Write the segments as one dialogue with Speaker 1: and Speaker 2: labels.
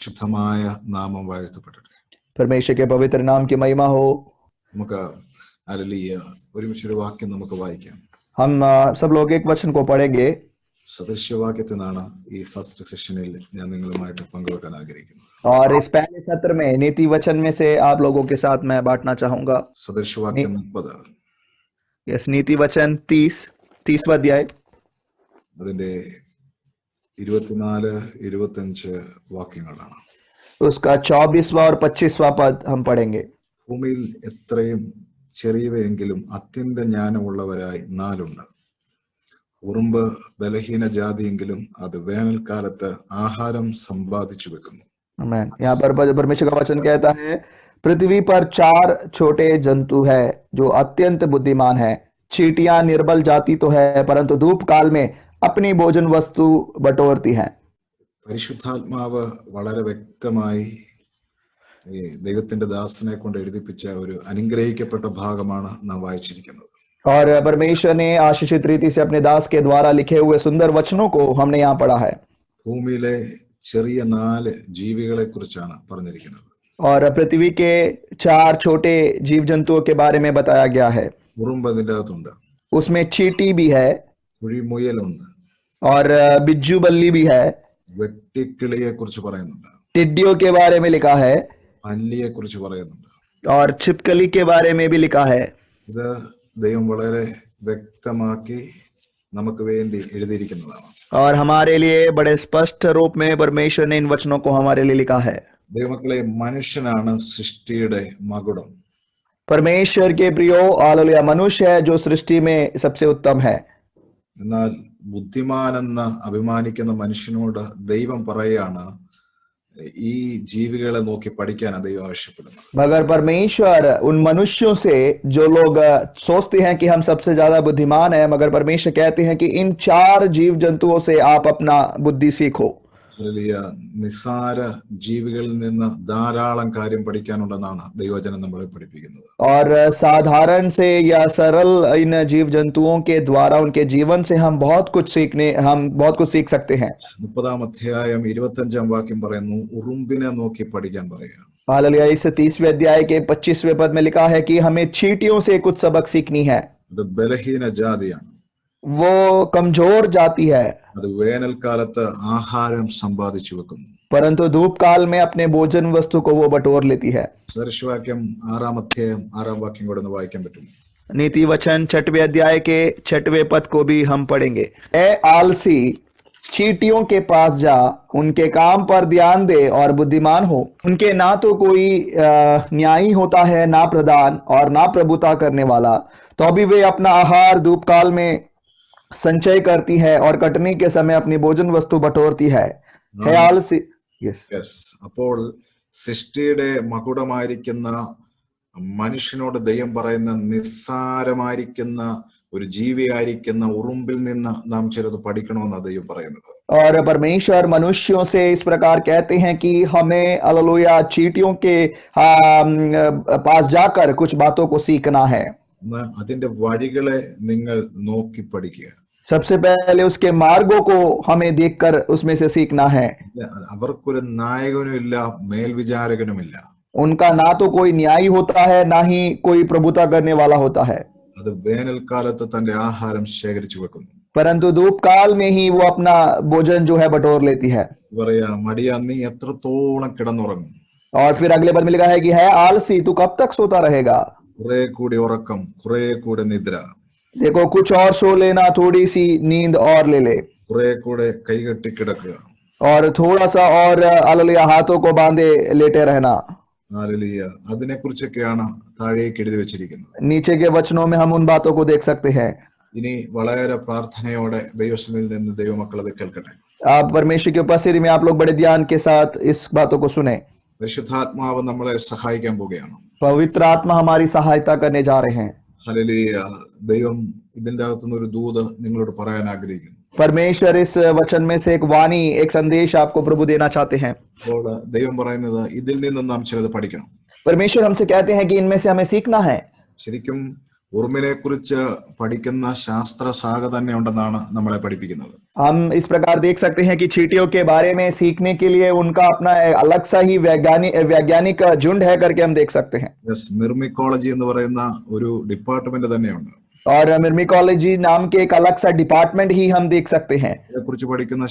Speaker 1: പരിശുദ്ധമായ നാമം വാഴ്ത്തപ്പെടട്ടെ.
Speaker 2: परमेश्वर के पवित्र नाम की महिमा हो।
Speaker 1: നമുക്ക് ഹല്ലേലൂയ ഒരുമിച്ചൊരു വാക്യം നമുക്ക് വായിക്കാം.
Speaker 2: हम सब लोग एक वचन को पढ़ेंगे।
Speaker 1: സദൃശ്യവാക്യത്തിനാണ് ഈ ഫസ്റ്റ് സെഷനിൽ ഞാൻ നിങ്ങളുമായിട്ട് പങ്കുവെക്കാൻ ആഗ്രഹിക്കുന്നത്.
Speaker 2: और इस पहले सत्र में नीति वचन में से आप लोगों के साथ मैं बांटना चाहूंगा।
Speaker 1: സദൃശ്യവാക്യം 30
Speaker 2: यस, नीति वचन 30वां अध्याय,
Speaker 1: അതിന്റെ 24-25 വാക്യങ്ങളാണ്.
Speaker 2: उसका 24वां और 25वां पद हम पढ़ेंगे।
Speaker 1: ഭൂമിയിൽ എത്രയും ചെറിയവയെങ്കിലും അത്യന്ത ജ്ഞാനമുള്ളവരായി 4 ഉണ്ട്. ഉറുമ്പ് ബലഹീന ജാതിയെങ്കിലും അത് വേനൽക്കാലത്ത് ആഹാരം സമ്പാദിച്ചു വെക്കുന്നു.
Speaker 2: आमीन। यहाँ पर परमेश्वर का वचन कहता है, पृथ्वी पर 4 छोटे जंतु है जो अत्यंत बुद्धिमान है। चींटियां निर्बल जाति तो है, परंतु धूप काल में अपनी भोजन वस्तु बटोरती हैं।
Speaker 1: പരിശുദ്ധാത്മാവ് വളരെ വ്യക്തമായി ഈ ദൈവത്തിന്റെ ദാസനെ കൊണ്ട് എഴുതിപ്പിച്ച ഒരു അനുഗ്രഹിക്കപ്പെട്ട ഭാഗമാണ് നാം വായിച്ചിരിക്കുന്നത്.
Speaker 2: और परमेश्वर ने आशीषित रीति से अपने दास के द्वारा लिखे हुए सुंदर वचनों को हमने यहाँ पढ़ा है।
Speaker 1: ഭൂമിയിലെ ചെറിയ 4 ജീവികളെ കുറിച്ചാണ് പറഞ്ഞിരിക്കുന്നത്.
Speaker 2: और पृथ्वी के 4 छोटे जीव जंतुओं के बारे में बताया गया है।
Speaker 1: ഉറുമ്പ് അതിൻ്റെ അകത്തുണ്ട്,
Speaker 2: उसमें चींटी भी है
Speaker 1: കുഴിമുയലുണ്ട്,
Speaker 2: और बिज्जू बल्ली भी है।
Speaker 1: വെട്ടിക്കിളിയെ കുറിച്ച് പറയുന്നുണ്ട്,
Speaker 2: टिड्डियों के बारे में लिखा है
Speaker 1: പല്ലിയെ കുറിച്ച് പറയുന്നുണ്ട്.
Speaker 2: और छिपकली के बारे में भी लिखा है।
Speaker 1: ഇത് ദൈവം വളരെ വ്യക്തമാക്കി നമുക്ക് വേണ്ടി എഴുതിയിരിക്കുന്നതാണ്.
Speaker 2: और हमारे लिए बड़े स्पष्ट रूप में परमेश्वर ने इन वचनों को हमारे लिए लिखा है।
Speaker 1: ദൈവമക്കളെ, മനുഷ്യനാണ് സൃഷ്ടിയുടെ മകുടം.
Speaker 2: परमेश्वर के प्रियो, हालेलुया, मनुष्य है जो सृष्टि में सबसे उत्तम है।
Speaker 1: എന്നാൽ ബുദ്ധിമാനെന്ന് അഭിമാനിക്കുന്ന മനുഷ്യനോട് ദൈവം പറയാണ്, ഈ ജീവികളെ നോക്കി പഠിക്കാനാണ് ദൈവം ആവശ്യപ്പെടുന്നത്.
Speaker 2: मगर परमेश्वर उन मनुष्यों से जो लोग सोचते हैं कि हम सबसे ज्यादा बुद्धिमान हैं, मगर परमेश्वर कहते हैं कि इन 4 जीव जंतुओं से आप अपना बुद्धि सीखो।
Speaker 1: ഹല്ലേലൂയ. നിസ്സാര ജീവികളിൽ നിന്ന് ധാരാളം കാര്യം പഠിക്കാനുണ്ടെന്നാണ് ദൈവവചനം നമ്മളെ പഠിപ്പിക്കുന്നത്.
Speaker 2: और साधारण से या सरल इन जीव जंतुओं के द्वारा उनके जीवन से हम बहुत कुछ सीख सकते हैं।
Speaker 1: 30-ാം അധ്യായം 25-ാം വാക്യം പറയുന്നു, ഉറുമ്പിനെ നോക്കി പഠിക്കാൻ പറയുക.
Speaker 2: हालेलुया। इस 30वें अध्याय के 25वें पद में लिखा है कि हमें चींटियों से कुछ सबक सीखनी है।
Speaker 1: അത് ബലഹീന ജാതിയാണ്,
Speaker 2: वो कमजोर जाति है,
Speaker 1: അത് വേനൽക്കാലത്ത് ആഹാരം സമ്പാദിച്ചു വെക്കുന്നു.
Speaker 2: परंतु धूप काल में अपने भोजन वस्तु को वो बटोर लेती है।
Speaker 1: സദൃശവാക്യം 6-ാം അധ്യായം 6-ാം വാക്യം കൂടെ ഒന്ന് വായിക്കാൻ പറ്റും.
Speaker 2: नीति वचन 6वें अध्याय के 6वें पद को भी हम पढ़ेंगे। ए आलसी, चींटियों के पास जा, उनके काम पर ध्यान दे और बुद्धिमान हो। उनके ना तो कोई न्यायी होता है, ना प्रधान और ना प्रभुता करने वाला, तो भी वे अपना आहार धूप काल में संचय करती है और कटनी के समय अपनी भोजन वस्तु बटोरती है। हे आलसी,
Speaker 1: യെസ്. അപ്പോൾ സൃഷ്ടിയുടെ മകുടമായിരിക്കുന്ന മനുഷ്യനോട് ദൈവം പറയുന്ന നിസ്സാരമായിരിക്കുന്ന ഒരു ജീവിയായിരിക്കുന്ന ഉറുമ്പിൽ നിന്ന് നാം ചിലത് പഠിക്കണമെന്നാണ് ദൈവം പറയുന്നത്.
Speaker 2: और परमेश्वर मनुष्यों से इस प्रकार कहते हैं कि हमें हालेलुया चींटियों के पास जाकर कुछ बातों को सीखना है।
Speaker 1: അതിന്റെ വഴികളെ നിങ്ങൾ നോക്കി പഠിക്കുക.
Speaker 2: सबसे पहले उसके मार्गों को हमें देखकर उसमें से सीखना है।
Speaker 1: അവർക്കൊരു നായകനുമില്ല, മേൽവിചാരകനുമില്ല.
Speaker 2: उनका ना तो कोई न्यायी होता है, ना ही कोई प्रभुता करने वाला होता है,
Speaker 1: അത് വേനൽക്കാലത്ത് തന്റെ ആഹാരം ശേഖരിച്ചു വെക്കുന്നു.
Speaker 2: परंतु धूप काल में ही वो अपना भोजन जो है बटोर लेती है।
Speaker 1: പറയാ, മടിയാ, നീ എത്രത്തോളം കിടന്നുറങ്ങും?
Speaker 2: और फिर अगले पद में लिखा है कि है आलसी, तू कब तक सोता रहेगा?
Speaker 1: കുറെ കൂടി ഉറക്കം, കുറെ കൂടെ നിദ്ര,
Speaker 2: देखो कुछ और सो लेना, थोड़ी सी नींद और ले ले,
Speaker 1: കുറെ കൂടെ കൈകെട്ടി കിടക്കുക.
Speaker 2: और थोड़ा सा और हालेलुया हाथों को बांधे लेटे रहना।
Speaker 1: ഹല്ലേലൂയ. അതിനെക്കുറിച്ചൊക്കെയാണ് താഴേക്ക് എഴുതി വെച്ചിരിക്കുന്നത്.
Speaker 2: नीचे के वचनों में हम उन बातों को देख सकते हैं।
Speaker 1: ഇനി വളരെ പ്രാർത്ഥനയോടെ ദൈവസന്നിധിയിൽ നിന്ന് ദൈവമക്കൾ അത് കേൾക്കട്ടെ.
Speaker 2: आप परमेश्वर की उपस्थिति में आप लोग बड़े ध्यान के साथ इस बातों को सुने।
Speaker 1: പരിശുദ്ധാത്മാവ് നമ്മളെ സഹായിക്കാൻ പോവുകയാണ്.
Speaker 2: पवित्र आत्मा हमारी सहायता करने जा रहे हैं।
Speaker 1: ഹല്ലേലൂയ. ദൈവം ഇതിന്റെ അകത്തുനിന്ന് ഒരു ദൂത് നിങ്ങളോട് പറയാൻ ആഗ്രഹിക്കുന്നു.
Speaker 2: परमेश्वर इस वचन में से एक वाणी, एक संदेश आपको प्रभु देना चाहते हैं।
Speaker 1: അപ്പോൾ ദൈവം പറയുന്നത്, ഇതിൽ നിന്നും നാം ചിലത് പഠിക്കണം.
Speaker 2: परमेश्वर हमसे कहते हैं कि इनमें से हमें सीखना है।
Speaker 1: ശരിക്കും ഉറുമ്പിനെ കുറിച്ച് പഠിക്കുന്ന ശാസ്ത്രശാഖ തന്നെ ഉണ്ടെന്നാണ് നമ്മളെ പഠിപ്പിക്കുന്നത്.
Speaker 2: हम इस प्रकार देख सकते हैं कि चींटियों के बारे में सीखने के लिए उनका अपना अलग सा ही वैज्ञानिक झुंड है करके हम देख सकते हैं.
Speaker 1: മിർമിക്കോളജി എന്ന് പറയുന്ന ഒരു ഡിപ്പാർട്ട്മെന്റ് തന്നെയുണ്ട്.
Speaker 2: और मिर्मिकोलॉजी नाम के एक अलग सा डिपार्टमेंट ही हम देख सकते हैं.
Speaker 1: ഇതിനെക്കുറിച്ച് പഠിക്കുന്ന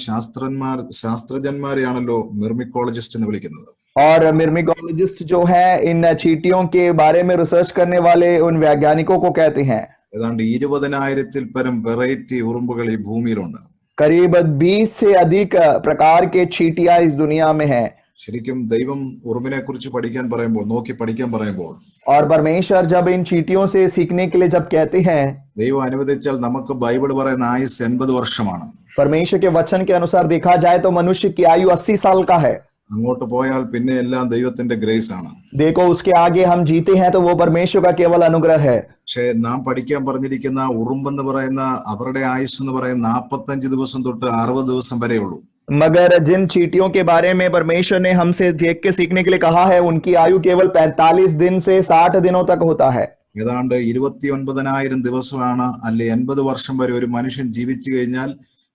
Speaker 1: ശാസ്ത്രജ്ഞന്മാരെയാണല്ലോ മിർമിക്കോളജിസ്റ്റ് എന്ന് വിളിക്കുന്നത്.
Speaker 2: और मिर्मिकोलॉजिस्ट जो है इन चींटियों के बारे में रिसर्च करने वाले उन वैज्ञानिकों को कहते हैं.
Speaker 1: ഏതാണ്ട് 20,000-ൽ പരം വെറൈറ്റി ഉറുമ്പുകൾ ഈ ഭൂമിയിലുണ്ട്.
Speaker 2: करीब 20 से अधिक प्रकार के चींटियां इस दुनिया में हैं.
Speaker 1: ശരിക്കും ദൈവം ഉറുമ്പിനെ കുറിച്ച് പഠിക്കാൻ പറയുമ്പോൾ, നോക്കി പഠിക്കാൻ പറയുമ്പോൾ,
Speaker 2: और परमेश्वर जब इन चींटियों से सीखने के लिए जब कहते हैं,
Speaker 1: ദൈവം അനുവദിച്ചാൽ നമുക്ക് ബൈബിൾ പറയുന്ന ആയുസ് 80 വർഷമാണ്.
Speaker 2: परमेश्वर के वचन के अनुसार देखा जाए तो मनुष्य की आयु 80 साल का है.
Speaker 1: അങ്ങോട്ട് പോയാൽ പിന്നെ എല്ലാം ദൈവത്തിന്റെ ഗ്രേസ് ആണ്.
Speaker 2: देखो उसके आगे हम जीते हैं तो वो परमेश्वर का केवल अनुग्रह है.
Speaker 1: പക്ഷേ നാം പഠിക്കാൻ പറഞ്ഞിരിക്കുന്ന ഉറുമ്പെന്ന് പറയുന്ന അവരുടെ ആയുസ് എന്ന് പറയുന്ന 45 ദിവസം തൊട്ട് 60 ദിവസം വരെയുള്ളൂ.
Speaker 2: मगर जिन चींटियों के बारे में परमेश्वर ने हमसे देख के सीखने के लिए कहा है, उनकी आयु केवल 45 दिन से 60 दिनों तक होता है.
Speaker 1: ഏതാണ്ട് 29,000 ദിവസമാണ്, അല്ലെ 80 വർഷം വരെ ഒരു മനുഷ്യൻ ജീവിച്ചു കഴിഞ്ഞാൽ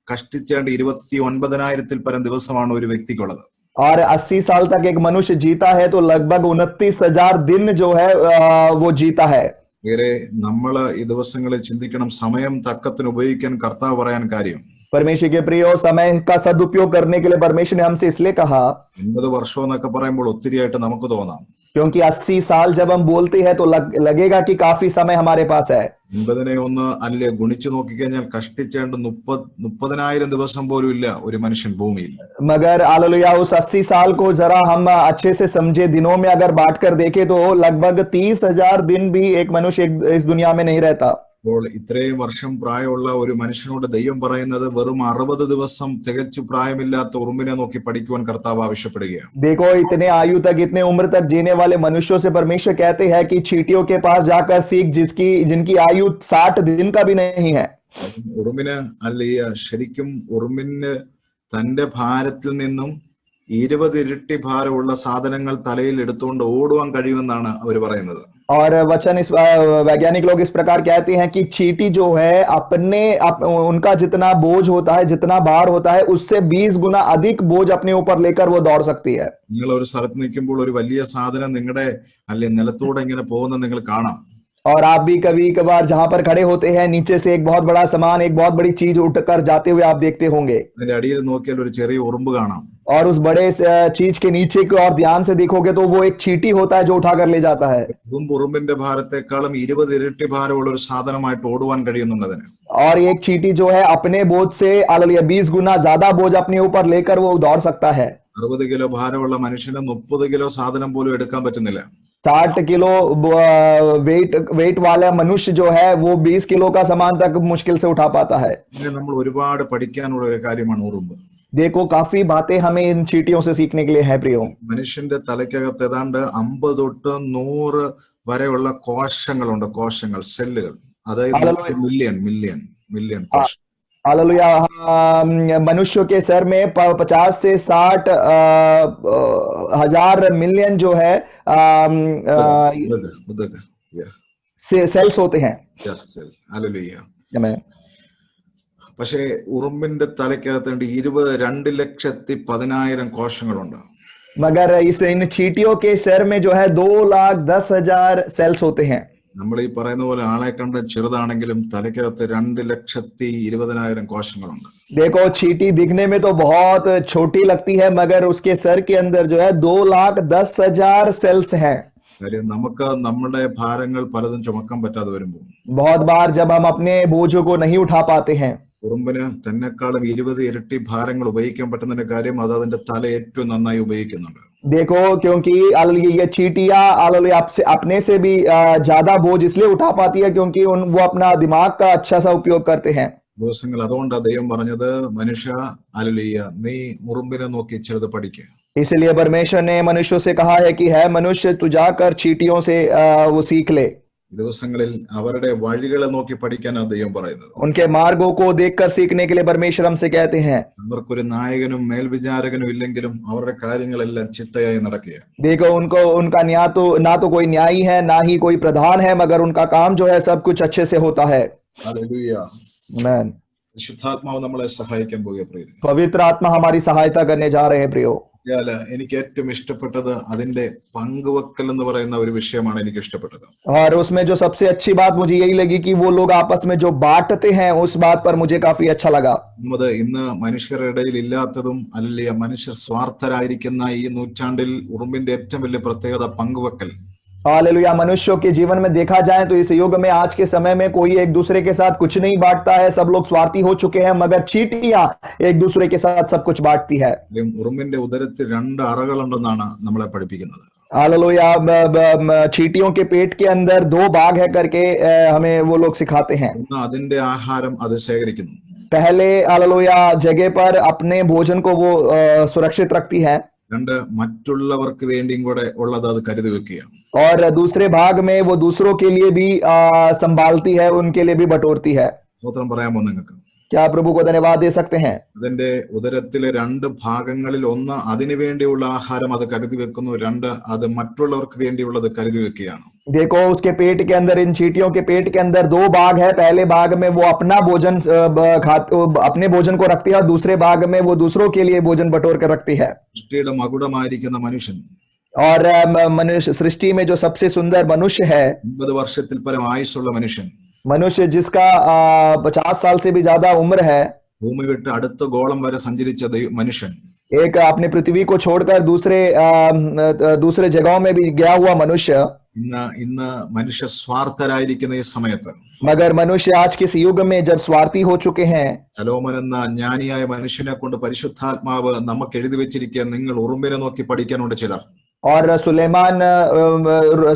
Speaker 1: കഷ്ടിച്ചേണ്ട 29,000-ൽ പരം ദിവസമാണ് ഒരു വ്യക്തിക്കുള്ളത്.
Speaker 2: और 80 साल तक एक मनुष्य जीता है तो लगभग 29,000 दिन जो है वो जीता है.
Speaker 1: വേറെ നമ്മള് ഈ ദിവസങ്ങളിൽ ചിന്തിക്കണം, സമയം തക്കത്തിന് ഉപയോഗിക്കാൻ കർത്താവ് പറയാൻ കാര്യം.
Speaker 2: परमेश्वर के प्रियो, समय का सदुपयोग करने के लिए परमेश्वर ने हमसे इसलिए कहा,
Speaker 1: 80 വർഷം എന്നൊക്കെ പറയുമ്പോൾ ഒത്തിരിയായിട്ട് നമുക്ക് തോന്നാം.
Speaker 2: क्योंकि 80 साल जब हम बोलते हैं तो लगेगा कि काफी समय हमारे पास है.
Speaker 1: 80നെ ഒന്ന് അല്ലെ ഗുണിച്ചു നോക്കിക്കഴിഞ്ഞാൽ കഷ്ടിച്ചേണ്ട 30,000 ദിവസം പോലും ഇല്ല ഒരു മനുഷ്യൻ ഭൂമിയിൽ.
Speaker 2: मगर हालेलुया, उस 80 साल को जरा हम अच्छे से समझे, दिनों में अगर बांट कर देखे तो लगभग 30,000 दिन भी एक मनुष्य इस दुनिया में नहीं रहता.
Speaker 1: അപ്പോൾ ഇത്രയും വർഷം പ്രായമുള്ള ഒരു മനുഷ്യനോട് ദൈവം പറയുന്നത് വെറും 60 ദിവസം തികച്ചു പ്രായമില്ലാത്ത ഉറുമ്പിനെ നോക്കി പഠിക്കുവാൻ കർത്താവ് ആവശ്യപ്പെടുകയാണ്.
Speaker 2: देखो, इतने आयु तक, इतने उम्र तक जीने वाले मनुष्यों से परमेश्वर कहते हैं कि चींटियों के पास जाकर सीख, जिनकी आयु 60 दिन का भी नहीं है.
Speaker 1: ഉറുമ്പിന് ശരിക്കും ഉറുമ്പിന് തന്റെ ഭാരത്തിൽ നിന്നും 20 ഇരട്ടി ഭാരമുള്ള സാധനങ്ങൾ തലയിൽ എടുത്തുകൊണ്ട് ഓടുവാൻ കഴിയുമെന്നാണ് അവർ പറയുന്നത്.
Speaker 2: और वचन इस वैज्ञानिक लोग इस प्रकार कहते हैं कि चींटी जो है उनका जितना बोझ होता है, जितना भार होता है, उससे 20 गुना अधिक बोझ अपने ऊपर लेकर वो दौड़ सकती है.
Speaker 1: നിങ്ങൾ ഒരു സ്ഥലത്ത് നിൽക്കുമ്പോൾ ഒരു വലിയ സാധനം നിങ്ങളുടെ നിലത്തൂടെ ഇങ്ങനെ പോകുന്നത് നിങ്ങൾ കാണാം.
Speaker 2: और आप भी कभी कभार जहां पर खड़े होते हैं, नीचे से एक बहुत बड़ा सामान, एक बहुत बड़ी चीज उठकर जाते हुए आप देखते होंगे.
Speaker 1: അതിന്റെ അടിയിൽ നോക്കിയാൽ ഒരു ചെറിയ ഉറുമ്പ് കാണാം.
Speaker 2: और उस बड़े चीज के नीचे की और ध्यान से देखोगे तो वो एक चींटी होता है जो उठाकर ले जाता है.
Speaker 1: ഉറുമ്പിന്റെ ഭാരത്തെക്കാളും 20 ഇരട്ടി ഭാരമുള്ള ഒരു സാധനമായിട്ട് ഓടുവാൻ കഴിയുന്നുണ്ട് അതിന്.
Speaker 2: और एक चींटी जो है अपने बोझ से 20 गुना ज्यादा बोझ अपने ऊपर लेकर वो दौड़ सकता है.
Speaker 1: 60 കിലോ ഭാരമുള്ള മനുഷ്യന് 30 കിലോ സാധനം പോലും എടുക്കാൻ പറ്റുന്നില്ല.
Speaker 2: 60 किलो वेट वाला मनुष्य जो है वो 20 किलो का सामान तक मुश्किल से उठा पाता है.
Speaker 1: നമ്മൾ ഒരുപാട് പഠിക്കാനുള്ള ഒരു കാര്യമാണ് ഉറുമ്പ്.
Speaker 2: देखो, काफी बातें हमें इन चींटियों से सीखने के लिए है प्रियो.
Speaker 1: മനുഷ്യന്റെ തലയ്ക്കകത്ത് ഏതാണ്ട് 50 തൊട്ട് 100 വരെയുള്ള കോശങ്ങളുണ്ട്, കോശങ്ങൾ, സെല്ലുകൾ. അതായത് മില്യൺ കോശം.
Speaker 2: हालेलुया. मनुष्यों के सर में 50 से 60 हजार मिलियन जो है सेल्स होते हैं.
Speaker 1: പക്ഷേ ഉറുമ്പിന്റെ തലയ്ക്കകത്ത് 22,10,10,000 കോശങ്ങളുണ്ട്.
Speaker 2: मगर इन चींटियों के सर में जो है 2,10,000 सेल्स होते हैं.
Speaker 1: നമ്മൾ ഈ പറയുന്ന പോലെ ആളെ കണ്ട് ചെറുതാണെങ്കിലും തലയ്ക്കകത്ത് 2,20,000 കോശങ്ങളുണ്ട്.
Speaker 2: देखो, चींटी दिखने में तो बहुत छोटी लगती है, मगर उसके सर के अंदर जो है 2,10,000 सेल्स हैं.
Speaker 1: കാര്യം നമുക്ക് നമ്മുടെ ഭാരങ്ങൾ പലതും ചുമക്കാൻ പറ്റാതെ വരുമ്പോൾ,
Speaker 2: बहुत बार जब हम अपने बोझों को नहीं उठा पाते हैं,
Speaker 1: ഉറുമ്പിന് തന്നെക്കാളും 20 ഇരട്ടി ഭാരങ്ങൾ ഉപയോഗിക്കാൻ പറ്റുന്നതിന്റെ കാര്യം അത് അതിന്റെ തല ഏറ്റവും നന്നായി ഉപയോഗിക്കുന്നുണ്ട്.
Speaker 2: देखो, क्योंकि ये चींटियां अपने से भी ज्यादा बोझ इसलिए उठा पाती है क्योंकि वो अपना दिमाग का अच्छा सा उपयोग करते हैं.
Speaker 1: ദിവസങ്ങൾ അതുകൊണ്ടാണ് ദൈവം പറഞ്ഞത്, മനുഷ്യ നീ ഉറുമ്പിനെ നോക്കി ചിലത് പഠിക്കുക.
Speaker 2: इसलिए परमेश्वर ने मनुष्यों से कहा है कि है मनुष्य, तू जाकर चींटियों से वो सीख ले.
Speaker 1: ഈ ദിവസങ്ങളിൽ അവരുടെ വഴികളെ നോക്കി പഠിക്കാനാണ് ദൈവം പറയുന്നത്.
Speaker 2: उनके मार्गों को देखकर सीखने के लिए परमेश्वर हमसे कहते हैं।
Speaker 1: അവർക്കൊരു നായകനും മേൽവിചാരകനും ഇല്ലെങ്കിലും അവരുടെ കാര്യങ്ങളെല്ലാം ചിട്ടയായി നടക്കുക.
Speaker 2: देखो उनको उनका ना तो कोई न्यायी है ना ही कोई प्रधान है, मगर उनका काम जो है सब कुछ अच्छे से होता है।
Speaker 1: ഹല്ലേലൂയ.
Speaker 2: आमीन।
Speaker 1: പരിശുദ്ധാത്മാവ് നമ്മളെ സഹായിക്കാൻ പോകുക പ്രിയരെ.
Speaker 2: पवित्र आत्मा हमारी सहायता करने जा रहे हैं प्रियो।
Speaker 1: എനിക്ക് ഏറ്റവും ഇഷ്ടപ്പെട്ടത് അതിന്റെ പങ്കുവെക്കൽ എന്ന് പറയുന്ന ഒരു വിഷയമാണ് എനിക്ക് ഇഷ്ടപ്പെട്ടത്.
Speaker 2: और उसमें जो सबसे अच्छी बात मुझे यही लगी कि वो लोग आपस में जो बांटते हैं, उस बात पर मुझे काफी अच्छा लगा।
Speaker 1: ഇന്ന് മനുഷ്യരുടെ ഇടയിൽ ഇല്ലാത്തതും അല്ലെങ്കിൽ മനുഷ്യർ സ്വാർത്ഥരായിരിക്കുന്ന ഈ നൂറ്റാണ്ടിൽ ഉറുമ്പിന്റെ ഏറ്റവും വലിയ പ്രത്യേകത പങ്കുവെക്കൽ.
Speaker 2: हालेलुया। मनुष्यों के जीवन में देखा जाए तो इस युग में, आज के समय में कोई एक दूसरे के साथ कुछ नहीं बांटता है, सब लोग स्वार्थी हो चुके हैं, मगर चींटियां एक दूसरे के साथ सब कुछ बांटती है।
Speaker 1: ഉറുമ്പിന്റെ ഉദരത്തിൽ 2 അറകളുണ്ടെന്നാണ് നമ്മളെ പഠിപ്പിക്കുന്നത്.
Speaker 2: हालेलुया। चींटियों के पेट के अंदर 2 भाग है करके हमें वो लोग सिखाते हैं।
Speaker 1: അതിന്റെ ആഹാരം അത് ശേഖരിക്കുന്നു.
Speaker 2: पहले हालेलुया जगह पर अपने भोजन को वो सुरक्षित रखती है,
Speaker 1: 2 മറ്റുള്ളവർക്ക് വേണ്ടിയും കൂടെ ഉള്ളത് അത് കരുതി വെക്കുക.
Speaker 2: और दूसरे भाग में वो दूसरों के लिए भी संभालती है, उनके लिए भी बटोरती है।
Speaker 1: സ്തോത്രം പറയാമോ നിങ്ങൾക്ക്?
Speaker 2: क्या प्रभु को धन्यवाद दे सकते हैं?
Speaker 1: അതിന്റെ ഉദരത്തിലെ 2 ഭാഗങ്ങളിൽ 1 അതിനു വേണ്ടിയുള്ള ആഹാരം അത് കരുതി വെക്കുന്നു, 2 അത് മറ്റുള്ളവർക്ക് വേണ്ടിയുള്ളത് കരുതി വെക്കുകയാണ്.
Speaker 2: देखो उसके पेट के अंदर, इन चींटियों के पेट के अंदर 2 भाग है। पहले भाग में वो अपना भोजन अपने भोजन को रखती है, और दूसरे भाग में वो दूसरों के लिए भोजन बटोर कर रखती है।
Speaker 1: സൃഷ്ടിയുടെ മകുടമായിരിക്കുന്ന മനുഷ്യൻ,
Speaker 2: और मनुष्य सृष्टि में जो सबसे सुंदर मनुष्य है,
Speaker 1: 50 വർഷത്തിൽ പരം ആയുസ്സുള്ള മനുഷ്യൻ,
Speaker 2: मनुष्य जिसका 50 साल से भी ज्यादा उम्र है,
Speaker 1: ഭൂമി വിട്ട് അടുത്ത ഗോളം വരെ സഞ്ചരിച്ച മനുഷ്യൻ,
Speaker 2: एक अपने पृथ्वी को छोड़कर दूसरे जगहों में भी गया हुआ मनुष्य,
Speaker 1: ഇന്ന് മനുഷ്യർ സ്വാർത്ഥരായിരിക്കുന്ന ഈ സമയത്ത്,
Speaker 2: मगर मनुष्य आज के इस युग में जब स्वार्थी हो चुके हैं,
Speaker 1: ശലോമോൻ എന്ന ജ്ഞാനിയായ മനുഷ്യനെ കൊണ്ട് പരിശുദ്ധാത്മാവ് നമുക്ക് എഴുതി വെച്ചിരിക്കുക, നിങ്ങൾ ഉറുമ്പിനെ നോക്കി പഠിക്കാനുണ്ട് ചിലർ.
Speaker 2: और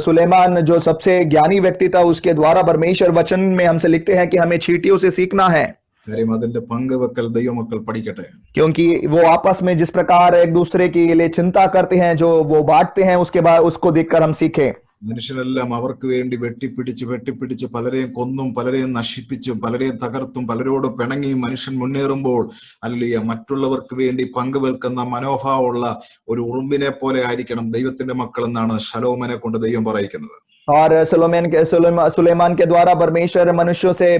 Speaker 2: सुलेमान जो सबसे ज्ञानी व्यक्ति था, उसके द्वारा परमेश्वर वचन में हमसे लिखते हैं कि हमें चींटियों से सीखना है,
Speaker 1: കാര്യം അതിന്റെ പങ്കുവെക്കൽ ദൈവമക്കൾ പഠിക്കട്ടെ.
Speaker 2: क्योंकि वो आपस में जिस प्रकार एक दूसरे के लिए चिंता करते हैं, जो वो बांटते हैं, उसके बाद उसको देखकर हम सीखें।
Speaker 1: മനുഷ്യരെല്ലാം അവർക്ക് വേണ്ടി വെട്ടിപ്പിടിച്ച് പലരെയും കൊന്നും പലരെയും നശിപ്പിച്ചും പലരെയും തകർത്തും പലരോട് പിണങ്ങിയും മനുഷ്യൻ മുന്നേറുമ്പോൾ അല്ലെങ്കിൽ മറ്റുള്ളവർക്ക് വേണ്ടി പങ്കുവെക്കുന്ന മനോഭാവമുള്ള ഒരു ഉറുമ്പിനെ പോലെ ആയിരിക്കണം ദൈവത്തിന്റെ മക്കൾ എന്നാണ് ശലോമോനെ കൊണ്ട് ദൈവം പറയിക്കുന്നത്.
Speaker 2: और सुलेमान के द्वारा परमेश्वर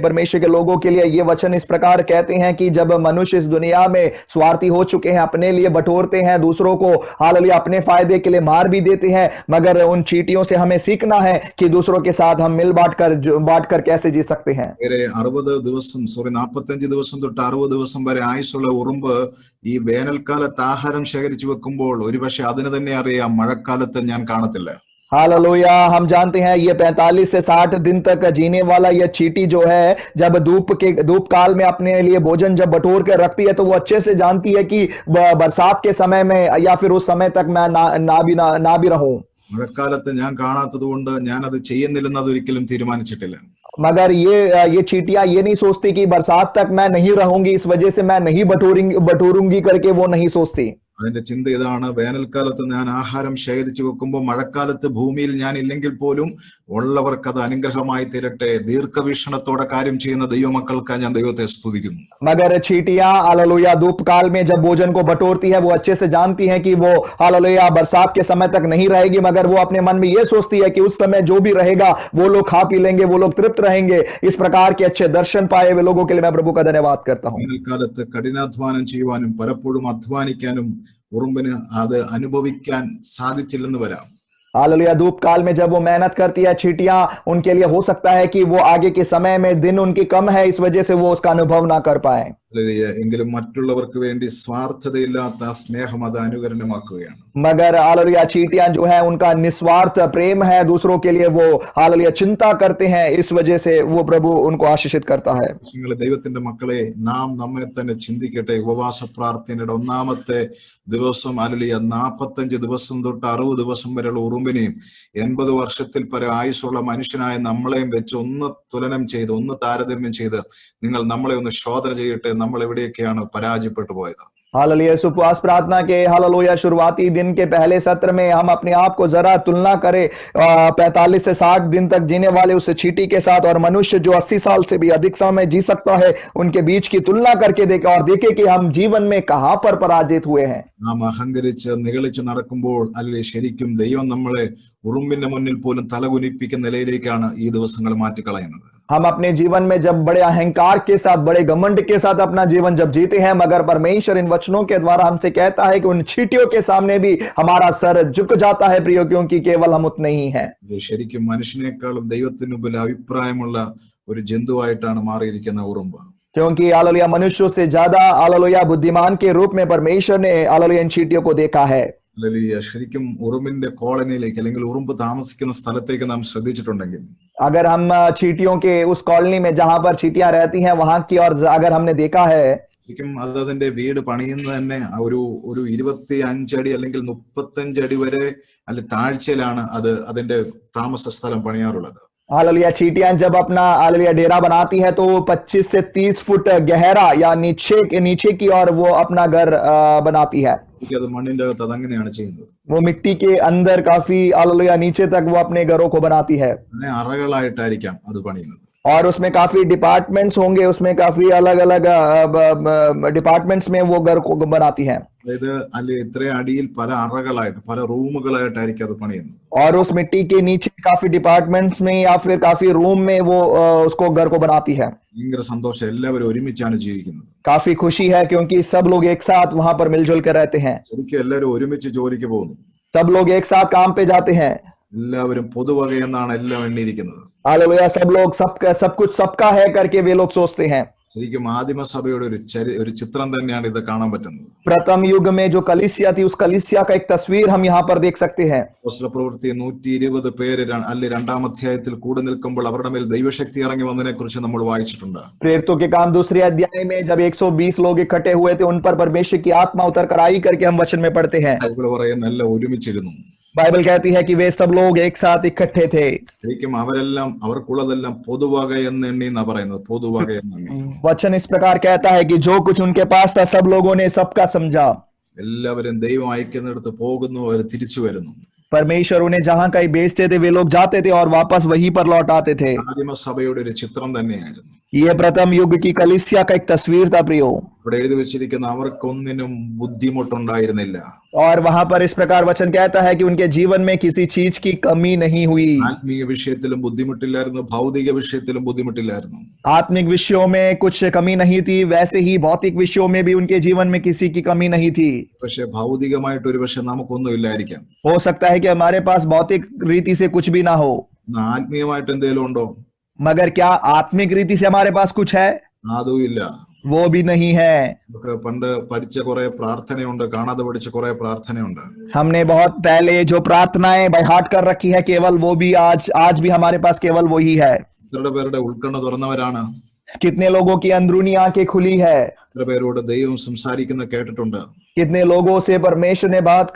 Speaker 2: परमेश्वर के लोगों के लिए ये वचन इस प्रकार कहते हैं कि जब मनुष्य इस दुनिया में स्वार्थी हो चुके हैं, अपने लिए बटोरते हैं, दूसरों को हालेलुया अपने फायदे के लिए मार भी देते हैं, मगर उन चींटियों से हमें सीखना है कि दूसरों के साथ हम मिल बांट कर कैसे जी सकते हैं।
Speaker 1: 45 ദിവസം തൊട്ട് 60 ദിവസം വരെ ആയുസ്സുള്ള ഉറുമ്പ് ഈ വേനൽക്കാലത്ത് ആഹാരം ശേഖരിച്ചു വെക്കുമ്പോൾ ഒരുപക്ഷെ അതിന് തന്നെ അറിയാം മഴക്കാലത്ത് ഞാൻ കാണത്തില്ല.
Speaker 2: हालेलुया। हम जानते हैं ये 45 से 60 दिन तक जीने वाला यह चींटी जो है, जब धूप काल में अपने लिए भोजन जब बटोर कर रखती है, तो वो अच्छे से जानती है कि बरसात के समय में या फिर उस समय तक मैं ना भी रहूं।
Speaker 1: മഴക്കാലത്ത് ഞാൻ കാണാത്തത് കൊണ്ട് ഞാൻ അത് ചെയ്യുന്നില്ലെന്ന് അതൊരിക്കലും തീരുമാനിച്ചിട്ടില്ല.
Speaker 2: मगर ये चींटियां ये नहीं सोचती कि बरसात तक मैं नहीं रहूंगी, इस वजह से मैं नहीं बटोरूंगी करके वो नहीं सोचती।
Speaker 1: അതിന്റെ ചിന്ത ഇതാണ്, വേനൽക്കാലത്ത് ഞാൻ ആഹാരം ശേഖരിച്ചു വെക്കുമ്പോൾ മഴക്കാലത്ത് ഭൂമിയിൽ ഞാൻ ഇല്ലെങ്കിൽ പോലും ഉള്ളവർക്ക് അത് അനുഗ്രഹമായി തീരട്ടെ. ദീർഘവീക്ഷണത്തോടെ കാര്യം ചെയ്യുന്ന ദൈവമക്കൾക്ക് ഞാൻ ദൈവത്തെ സ്തുതിക്കുന്നു.
Speaker 2: मगर चींटियां हालेलुया धूप काल में जब भोजन को बटोरती है, वो अच्छे से जानती है कि वो हालेलुया बरसात के समय तक नहीं रहेगी, मगर वो अपने मन में ये सोचती है कि उस समय जो भी रहेगा वो लोग खा पी लेंगे, वो लोग तृप्त रहेंगे। इस प्रकार के अच्छे दर्शन पाए हुए लोगों के लिए मैं प्रभु का धन्यवाद करता हूँ।
Speaker 1: വേനൽക്കാലത്ത് കഠിനാധ്വാനം ചെയ്യുവാനും പലപ്പോഴും അധ്വാനിക്കാനും ഉറുമ്പിന് അത് അനുഭവിക്കാൻ സാധിച്ചില്ലെന്ന് വരാം.
Speaker 2: हालेलुया धूप काल में जब वो मेहनत करती है चींटियां, उनके लिए हो सकता है कि वो आगे के समय में दिन उनकी कम है, इस वजह से वो उसका अनुभव ना कर पाए।
Speaker 1: എങ്കിലും മറ്റുള്ളവർക്ക് വേണ്ടി സ്വാർത്ഥതയില്ലാത്ത സ്നേഹം അത് അനുകരണമാക്കുകയാണ്.
Speaker 2: मगर हालेलुया चींटियां जो है, उनका निस्वार्थ प्रेम है, दूसरों के लिए वो हालेलुया चिंता करते हैं, इस वजह से वो प्रभु उनको आशीषित करता है।
Speaker 1: ദൈവത്തിന്റെ മക്കളെ, നാം നമ്മെ തന്നെ ചിന്തിക്കട്ടെ. ഉപവാസ പ്രാർത്ഥനയുടെ 1ാമത്തെ ദിവസം ഹല്ലേലൂയ 45 ദിവസം തൊട്ട് 60 ദിവസം വരെയുള്ള ഉറുമ്പിനെയും 80 വർഷത്തിൽ പരം ആയുസ്സുള്ള മനുഷ്യനായ നമ്മളെയും വെച്ച് ഒന്ന് തുലനം ചെയ്ത്, ഒന്ന് താരതമ്യം ചെയ്ത് നിങ്ങൾ നമ്മളെ ഒന്ന് ശോധന ചെയ്യട്ടെ. നമ്മൾ എവിടെയൊക്കെയാണ് പരാജയപ്പെട്ടു പോയത്?
Speaker 2: हालेलुया। इस उपवास प्रार्थना के हालेलुया शुरुआती दिन के पहले सत्र में हम अपने आप को जरा तुलना करें 45 से 60 दिन तक जीने वाले उस चींटी के साथ और मनुष्य जो 80 साल से भी अधिक समय जी सकता है, उनके बीच की तुलना करके देखें और देखें कि हम जीवन में कहां पर पराजित हुए हैं।
Speaker 1: നാം അഹങ്കരിച്ച് നിഗളിച്ച് നടക്കുമ്പോൾ അല്ലെ ശരിക്കും ദൈവം നമ്മളെ ഉറുമ്പിന്റെ മുന്നിൽ പോലും തലകുനിപ്പിക്കുന്ന നിലയിലേക്കാണ് ഈ ദിവസങ്ങൾ മാറ്റിക്കളയുന്നത്.
Speaker 2: हम अपने जीवन में जब बड़े अहंकार के साथ, बड़े घमंड के साथ अपना जीवन जब जीते हैं, मगर परमेश्वर इन वचनों के द्वारा हमसे कहता है कि उन चींटियों के सामने भी हमारा सर झुक जाता है प्रियो, क्योंकि केवल हम उतने ही हैं।
Speaker 1: ശരിക്കും മനുഷ്യനേക്കാളും ദൈവത്തിന് മുമ്പിൽ അഭിപ്രായമുള്ള ഒരു ജന്തുവായിട്ടാണ് മാറിയിരിക്കുന്ന ഉറുമ്പ്.
Speaker 2: क्योंकि हालेलुया मनुष्यों से ज्यादा हालेलुया बुद्धिमान के रूप में परमेश्वर ने हालेलुया इन चींटियों को देखा है।
Speaker 1: ഹല്ലേലൂയ. ശരിക്കും ഉറുമ്പിന്റെ കോളനിയിലേക്ക് അല്ലെങ്കിൽ ഉറുമ്പ് താമസിക്കുന്ന സ്ഥലത്തേക്ക് നാം ശ്രദ്ധിച്ചിട്ടുണ്ടെങ്കിൽ,
Speaker 2: अगर हम चींटियों के उस कॉलोनी में जहां पर चींटियां रहती हैं वहां की और अगर हमने देखा है,
Speaker 1: ശരിക്കും അത് അതിന്റെ വീട് പണിയുന്നത് തന്നെ ഒരു 25 അടി അല്ലെങ്കിൽ 35 അടി വരെ അല്ലെ താഴ്ചയിലാണ് അത് അതിന്റെ താമസ സ്ഥലം പണിയാറുള്ളത്.
Speaker 2: हालेलुया चींटियां जब अपना हालेलुया डेरा बनाती है तो 25 से 30 फुट गहरा या नीचे की ओर वो अपना घर बनाती है।
Speaker 1: അത് മണ്ണിന്റെ അകത്ത് അതങ്ങനെയാണ് ചെയ്യുന്നത്.
Speaker 2: वो मिट्टी के अंदर काफी हालेलुया नीचे तक वो अपने घरों को बनाती है
Speaker 1: അങ്ങനെ അറകളായിട്ടായിരിക്കാം അത് പണിയുന്നത്.
Speaker 2: और उसमें काफी डिपार्टमेंट्स होंगे, उसमें काफी अलग अलग डिपार्टमेंट्स में वो घर को बनाती है।
Speaker 1: അതായത് അല്ലെ ഇത്രയും അടിയിൽ പല അറകളായിട്ട് പല റൂമുകളായിട്ടായിരിക്കും അത് പണിയുന്നത്.
Speaker 2: और उस मिट्टी के नीचे काफी डिपार्टमेंट्स में या फिर काफी रूम में वो उसको घर को बनाती है।
Speaker 1: ഭയങ്കര സന്തോഷം, എല്ലാവരും ഒരുമിച്ചാണ് ജീവിക്കുന്നത്.
Speaker 2: काफी खुशी है क्योंकि सब लोग एक साथ वहां पर मिलजुल कर रहते हैं।
Speaker 1: ശരിക്കും എല്ലാവരും ഒരുമിച്ച് ജോലിക്ക് പോകുന്നു.
Speaker 2: सब लोग एक साथ काम पे जाते हैं।
Speaker 1: എല്ലാവരും പൊതുവക എന്നാണ് എല്ലാം എണ്ണിയിരിക്കുന്നത്.
Speaker 2: हालेलुया सब लोग सब कुछ सबका है करके वे लोग सोचते हैं।
Speaker 1: ശരിക്കും ആദിമസഭയുടെ ഒരു ചിത്രം തന്നെയാണ് ഇത് കാണാൻ പറ്റുന്നത്.
Speaker 2: प्रथम युग में जो कलीसिया थी उस कलीसिया का एक तस्वीर हम यहाँ पर देख सकते हैं।
Speaker 1: അപ്പോസ്തലപ്രവൃത്തി 120 പേര് അല്ലെ 2-ാം അധ്യായത്തിൽ കൂടി നിൽക്കുമ്പോൾ അവരുടെ മേൽ ദൈവശക്തി ഇറങ്ങി വന്നതിനെ കുറിച്ച് നമ്മൾ വായിച്ചിട്ടുണ്ട്.
Speaker 2: प्रेरितों के काम 2 अध्याय में जब 120 लोग इकट्ठे हुए थे, उन पर परमेश्वर की आत्मा उतर कर आई करके हम वचन में पढ़ते हैं।
Speaker 1: ബൈബിൾ പറയുന്ന എല്ലാം ഒരുമിച്ചിരുന്നു.
Speaker 2: बाइबल कहती है कि वे सब लोग एक साथ इकट्ठे थे।
Speaker 1: ശരിക്കും അവരെല്ലാം അവർക്കുള്ളതെല്ലാം പൊതുവക എന്ന് എണ്ണി എന്നാ പറയുന്നത്. പൊതുവക എന്ന് എണ്ണി.
Speaker 2: वचन इस प्रकार कहता है कि जो कुछ उनके पास था सब लोगों ने सबका समझा।
Speaker 1: എല്ലാവരും ദൈവം അയക്കുന്നിടത്ത് പോകുന്നു, അവർ തിരിച്ചു വരുന്നു.
Speaker 2: परमेश्वर उन्हें जहां कहीं भेजते थे वे लोग जाते थे और वापस वहीं पर लौट आते थे।
Speaker 1: ആദിമസഭയുടെ ഒരു ചിത്രം തന്നെയായിരുന്നു.
Speaker 2: ये प्रथम युग की कलीसिया का एक तस्वीर था प्रियो।
Speaker 1: ഇവിടെ എഴുതി വെച്ചിരിക്കുന്ന അവർക്കൊന്നിനും ബുദ്ധിമുട്ടുണ്ടായിരുന്നില്ല.
Speaker 2: और वहां पर इस प्रकार वचन कहता है कि उनके जीवन में किसी चीज की कमी नहीं हुई।
Speaker 1: ആത്മീയ വിഷയത്തിലും ബുദ്ധിമുട്ടില്ലായിരുന്നു, ഭൗതിക വിഷയത്തിലും ബുദ്ധിമുട്ടില്ലായിരുന്നു.
Speaker 2: आत्मिक विषयों में कुछ कमी नहीं थी, वैसे ही भौतिक विषयों में भी उनके जीवन में किसी की कमी नहीं थी।
Speaker 1: പക്ഷെ ഭൗതികമായിട്ട് ഒരു പക്ഷെ നമുക്കൊന്നും ഇല്ലായിരിക്കാം.
Speaker 2: हो सकता है कि हमारे पास भौतिक रीति से कुछ भी ना हो,
Speaker 1: ആത്മീയമായിട്ട് എന്തെങ്കിലും ഉണ്ടോ?
Speaker 2: मगर क्या आत्मिक रीति से हमारे पास कुछ है?
Speaker 1: അതും ഇല്ല.
Speaker 2: वो भी नहीं है।
Speaker 1: നമുക്ക് പണ്ട് പഠിച്ച കുറെ പ്രാർത്ഥനയുണ്ട്, കാണാതെ പഠിച്ച കുറെ പ്രാർത്ഥനയുണ്ട്.
Speaker 2: हमने बहुत पहले जो प्रार्थनाएं बाय हार्ट कर रखी है, केवल वो भी आज भी हमारे पास केवल वही है।
Speaker 1: എത്ര പേരുടെ ഉൾക്കണ്ണ തുറന്നവരാണ്?
Speaker 2: कितने लोगों की अंदरूनी आंखें खुली है?
Speaker 1: എത്ര പേരോട് ദൈവം സംസാരിക്കുന്ന കേട്ടിട്ടുണ്ട്?
Speaker 2: कितने लोगों से परमेश्वर ने बात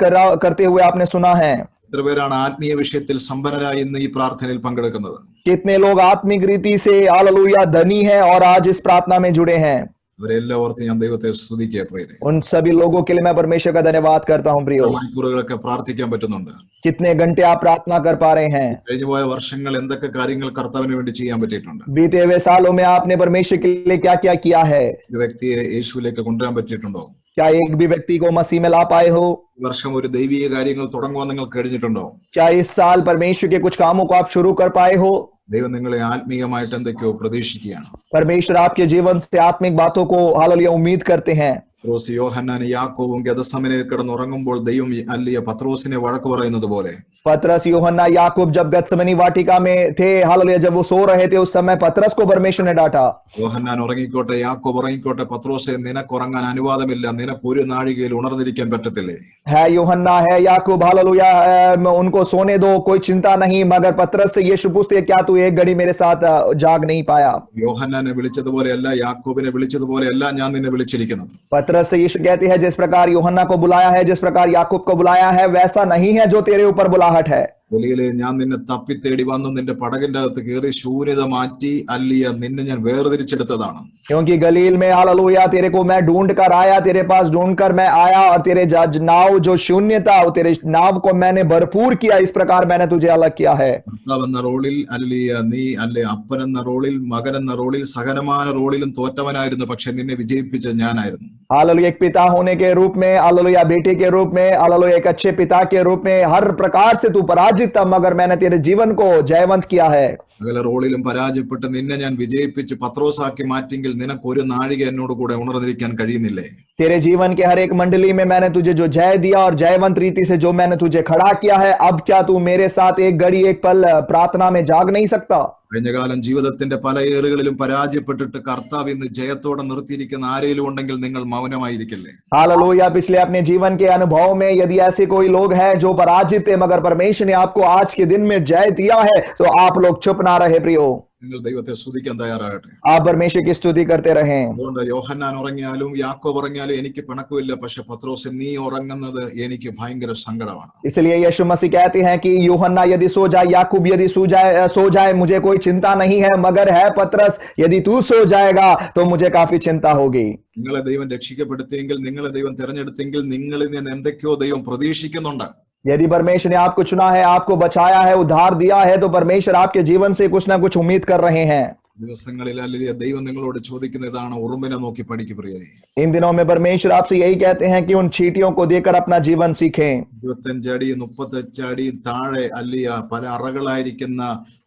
Speaker 2: करते हुए आपने सुना है?
Speaker 1: എത്ര പേരാണ് ആത്മീയ വിഷയത്തിൽ സമ്പന്നരായി ഇന്ന് ഈ പ്രാർത്ഥനയിൽ പങ്കെടുക്കുന്നത്?
Speaker 2: कितने लोग आत्मिक रीति से हालेलुया धनी हैं और आज इस प्रार्थना में जुड़े हैं?
Speaker 1: അവരെല്ലാം ഓർത്ത് ഞാൻ ദൈവത്തെ സ്തുതിക്കുക പ്രിയരെ.
Speaker 2: उन सभी लोगों के लिए मैं परमेश्वर का धन्यवाद करता हूं प्रियो।
Speaker 1: മണിക്കൂറുകളൊക്കെ പ്രാർത്ഥിക്കാൻ പറ്റുന്നുണ്ട്.
Speaker 2: कितने घंटे आप प्रार्थना कर पा रहे हैं?
Speaker 1: കഴിഞ്ഞുപോയ വർഷങ്ങൾ എന്തൊക്കെ കാര്യങ്ങൾ കർത്താവിന് വേണ്ടി ചെയ്യാൻ പറ്റിയിട്ടുണ്ട്?
Speaker 2: बीते हुए सालों में आपने परमेश्वर के लिए क्या क्या किया है?
Speaker 1: ഒരു വ്യക്തിയെ യേശുവിലേക്ക് കൊണ്ടുവരാൻ പറ്റിയിട്ടുണ്ടോ?
Speaker 2: क्या एक भी व्यक्ति को मसीह में ला पाए हो?
Speaker 1: ഈ വർഷം ഒരു ദൈവീയ കാര്യങ്ങൾ തുടങ്ങുവാൻ നിങ്ങൾ കഴിഞ്ഞിട്ടുണ്ടോ?
Speaker 2: क्या इस साल परमेश्वर के कुछ कामों को आप शुरू कर पाए हो?
Speaker 1: ദൈവം നിങ്ങളെ ആത്മീയമായിട്ട് എന്തൊക്കെയോ പ്രതീക്ഷിക്കുകയാണ്.
Speaker 2: परमेश्वर आपके जीवन से आत्मिक बातों को हालेलुया उम्मीद करते हैं।
Speaker 1: പത്രോസ് യോഹന്നാനും യാക്കോബും ഗെത്സമനയിൽ കിടന്നുറങ്ങുമ്പോൾ ദൈവം അല്ലിയ പത്രോസിനെ വഴക്ക് പറയുന്നത് പോലെ
Speaker 2: पतरस यूहन्ना याकूब जब गत्समनी वाटिका में थे, हालेलुया जब वो सो रहे थे उस समय पतरस को परमेश्वर ने डांटा।
Speaker 1: യോഹന്നാൻ ഉറങ്ങിക്കോട്ടെ, യാക്കോബ് ഉറങ്ങിക്കോട്ടെ, പത്രോസെ നിനക്ക് ഉറങ്ങാൻ അനുവാദമില്ല, നിനക്ക് ഒരു നാഴികയിൽ ഉണർന്നിരിക്കാൻ പറ്റത്തില്ലേ?
Speaker 2: है यूहन्ना है याकूब हालेलुया उनको सोने दो, कोई चिंता नहीं, मगर पतरस से यीशु पूछते क्या तू एक घड़ी मेरे साथ जाग नहीं पाया?
Speaker 1: യോഹന്നാനെ വിളിച്ചതുപോലെയല്ല, യാക്കോബിനെ വിളിച്ചതുപോലെയല്ല ഞാൻ നിന്നെ വിളിച്ചിരിക്കുന്നത്.
Speaker 2: पतरस से यीशु कहते हैं जिस प्रकार यूहन्ना को बुलाया है, जिस प्रकार याकूब को बुलाया है, वैसा नहीं है जो तेरे ऊपर बुलाहट है।
Speaker 1: വെളിയിലെ ഞാൻ നിന്നെ തപ്പിത്തേടി വന്നു നിന്റെ പടകിന്റെ അകത്ത് കയറി ശൂന്യത മാറ്റി അല്ലിയ നിന്നെ ഞാൻ വേർതിരിച്ചെടുത്തതാണ്.
Speaker 2: क्योंकि गलील में हालेलुया तेरे को मैं ढूंढ कर आया, तेरे पास ढूंढ कर मैं आया और तेरे नाव जो शून्य था तेरे नाव को मैंने भरपूर किया, इस प्रकार मैंने तुझे अलग किया है.
Speaker 1: ഭർത്താവ് എന്ന റോളിൽ അല്ലിയ നീ അല്ലെ അപ്പൻ എന്ന റോളിൽ മകൻ എന്ന റോളിൽ സകലമാന റോളിലും തോറ്റവനായിരുന്നു, പക്ഷെ നിന്നെ വിജയിപ്പിച്ച ഞാനായിരുന്നു.
Speaker 2: हालेलुया एक पिता होने के रूप में, हालेलुया बेटे के रूप में, हालेलुया एक अच्छे पिता के रूप में हर प्रकार से तू पराजित था, मगर मैंने तेरे जीवन को जयवंत किया है.
Speaker 1: സകല റോളിലും പരാജയപ്പെട്ട് നിന്നെ ഞാൻ വിജയിപ്പിച്ച് പത്രോസാക്കി മാറ്റിയെങ്കിൽ നിനക്ക് ഒരു നാഴിക എന്നോട് കൂടെ ഉണർന്നിരിക്കാൻ കഴിയുന്നില്ലേ?
Speaker 2: तेरे जीवन के हर एक मंडली में मैंने तुझे जो जय दिया और जयवंत रीति से जो मैंने तुझे खड़ा किया है, अब क्या तू मेरे साथ एक घड़ी एक पल प्रार्थना में जाग नहीं सकता?
Speaker 1: കഴിഞ്ഞ കാലം ജീവിതത്തിന്റെ പല ഏറുകളിലും പരാജയപ്പെട്ടിട്ട് കർത്താവ് ഇന്ന് ജയത്തോടെ നിർത്തിയിരിക്കുന്ന ആരെങ്കിലും ഉണ്ടെങ്കിൽ നിങ്ങൾ മൗനമായിരിക്കില്ലേ?
Speaker 2: हालेलुया पिछले अपने जीवन के अनुभव में यदि ऐसे कोई लोग हैं जो पराजित है, मगर परमेश्वर ने आपको आज के दिन में जय दिया है, तो आप लोग चुप ना रहे प्रियो,
Speaker 1: നിങ്ങൾ ദൈവത്തെ സ്തുതിക്കാൻ തയ്യാറാകട്ടെ.
Speaker 2: आप परमेश्वर की स्तुति करते रहें.
Speaker 1: അതുകൊണ്ട് യോഹന്നാൻ ഉറങ്ങിയാലും യാക്കോബ് ഉറങ്ങിയാലും എനിക്ക് പിണക്കമില്ല, പക്ഷെ പത്രോസ് നീ ഉറങ്ങുന്നത് എനിക്ക് ഭയങ്കര സങ്കടമാണ്.
Speaker 2: इसलिए यीशु मसीह कहते हैं कि यूहन्ना यदि सो जाए, याकूब यदि सो जाए मुझे कोई चिंता नहीं है, मगर है पतरस यदि तू सो जाएगा तो मुझे काफी चिंता होगी.
Speaker 1: നിങ്ങളെ ദൈവം രക്ഷിക്കപ്പെടുത്തിയെങ്കിൽ, നിങ്ങളെ ദൈവം തിരഞ്ഞെടുത്തെങ്കിൽ നിങ്ങളിൽ നിന്ന് എന്തൊക്കെയോ ദൈവം പ്രതീക്ഷിക്കുന്നുണ്ട്.
Speaker 2: यदि परमेश्वर ने आपको चुना है, आपको बचाया है, उद्धार दिया है, तो परमेश्वर आपके जीवन से कुछ ना कुछ उम्मीद कर रहे हैं.
Speaker 1: ദിവസങ്ങളിൽ അല്ലെങ്കിൽ ദൈവം നിങ്ങളോട് ചോദിക്കുന്ന ഇതാണ്, ഉറുമ്പിനെ നോക്കി പഠിക്കു പ്രിയരേ.
Speaker 2: इन दिनों में परमेश्वर आपसे यही कहते हैं कि उन चींटियों को देखकर अपना जीवन सीखें.
Speaker 1: 25 അടി 35 അടി താഴെ അല്ലിയ പല അറകളായിരിക്കുന്ന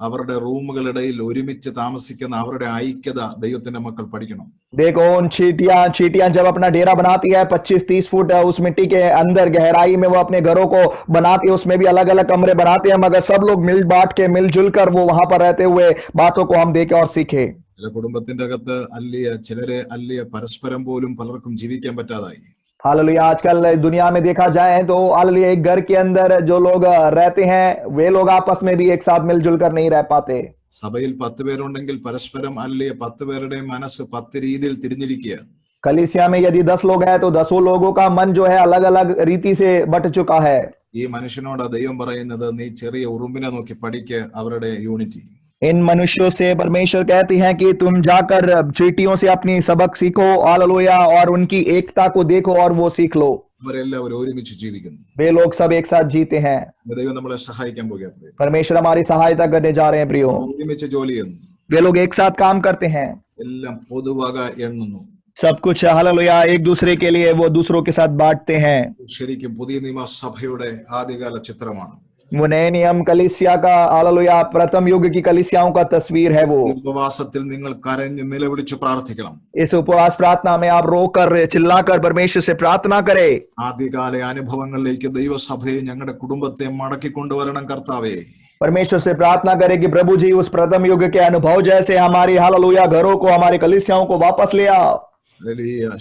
Speaker 1: അവരുടെ റൂമുകളിടയിൽ ഒരുമിച്ച് താമസിക്കുന്ന അവരുടെ ഐക്യത ദൈവത്തിന്റെ മക്കൾ പഠിക്കണം.
Speaker 2: देखो उन चींटियां जब अपना डेरा बनाती है 25-30 फुट उस मिट्टी के अंदर गहराई में वो अपने घरों को बनाती है, उसमें भी अलग अलग कमरे बनाते हैं, मगर सब लोग मिल बांट के मिलजुल कर वो वहां पर रहते हुए बातों को हम देखें और सीखें.
Speaker 1: ചില കുടുംബത്തിന്റെ അകത്ത് അല്ലിയ ചിലരെ അല്ലിയ പരസ്പരം പോലും പലർക്കും ജീവിക്കാൻ പറ്റാതായി.
Speaker 2: हालेलुया आजकल दुनिया में देखा जाए तो हालेलुया एक घर के अंदर जो लोग रहते हैं वे लोग आपस में भी एक साथ मिलजुल कर नहीं रह पाते.
Speaker 1: സഭയിൽ 10 പേരുണ്ടെങ്കിൽ പരസ്പരം അല്ലിയ 10 പേരുടെയും മനസ്സ് 10 രീതിയിൽ തിരിഞ്ഞിരിക്കുക.
Speaker 2: कलीसिया में यदि 10 लोग हैं तो 10 लोगों का मन जो है अलग अलग रीति से बट चुका है.
Speaker 1: ഈ മനുഷ്യനോട് ദൈവം പറയുന്നത്, നീ ചെറിയ ഉറുമ്പിനെ നോക്കി പഠിക്ക് അവരുടെ യൂണിറ്റി.
Speaker 2: इन मनुष्यों से परमेश्वर कहती हैं कि तुम जाकर चींटियों से अपनी सबक सीखो, हालेलुया, और उनकी एकता को देखो और वो सीख लो.
Speaker 1: അവരെല്ലാവരും ഒരുമിച്ച് ജീവിക്കുന്നു.
Speaker 2: वे लोग सब एक साथ जीते हैं.
Speaker 1: ദൈവം നമ്മളെ സഹായിക്കാൻ പോകുകയാണ്.
Speaker 2: परमेश्वर हमारी सहायता करने जा रहे हैं प्रियो.
Speaker 1: ഒരുമിച്ച് ജോലി ചെയ്യുന്നു.
Speaker 2: वे लोग एक साथ काम करते हैं.
Speaker 1: എല്ലാം പൊതുവക എണ്ണുന്നു.
Speaker 2: सब कुछ हालेलुया एक दूसरे के लिए वो दूसरों के साथ बांटते हैं.
Speaker 1: ശരിക്കും പുതിയ നിയമ സഭയുടെ ആദ്യകാല ചിത്രമാണ്.
Speaker 2: वो नए नियम कलीसिया का, हालेलुया प्रथम युग की कलीसियाओं का तस्वीर है वो.
Speaker 1: ഉപവാസത്തിൽ നിങ്ങൾ കരഞ്ഞ് നിലവിളിച്ച് പ്രാർത്ഥിക്കണം.
Speaker 2: इस उपवास प्रार्थना में आप रोकर चिल्लाकर परमेश्वर से प्रार्थना करें.
Speaker 1: ആദ്യകാല അനുഭവങ്ങളിലേക്ക് ദൈവസഭയെ ഞങ്ങളുടെ കുടുംബത്തെ മടക്കി കൊണ്ടുവരണം കർത്താവേ.
Speaker 2: परमेश्वर से प्रार्थना करें कि प्रभु जी उस प्रथम युग के अनुभव जैसे हमारी हालेलुया घरों को, हमारी कलीसियाओं को वापस ले आओ.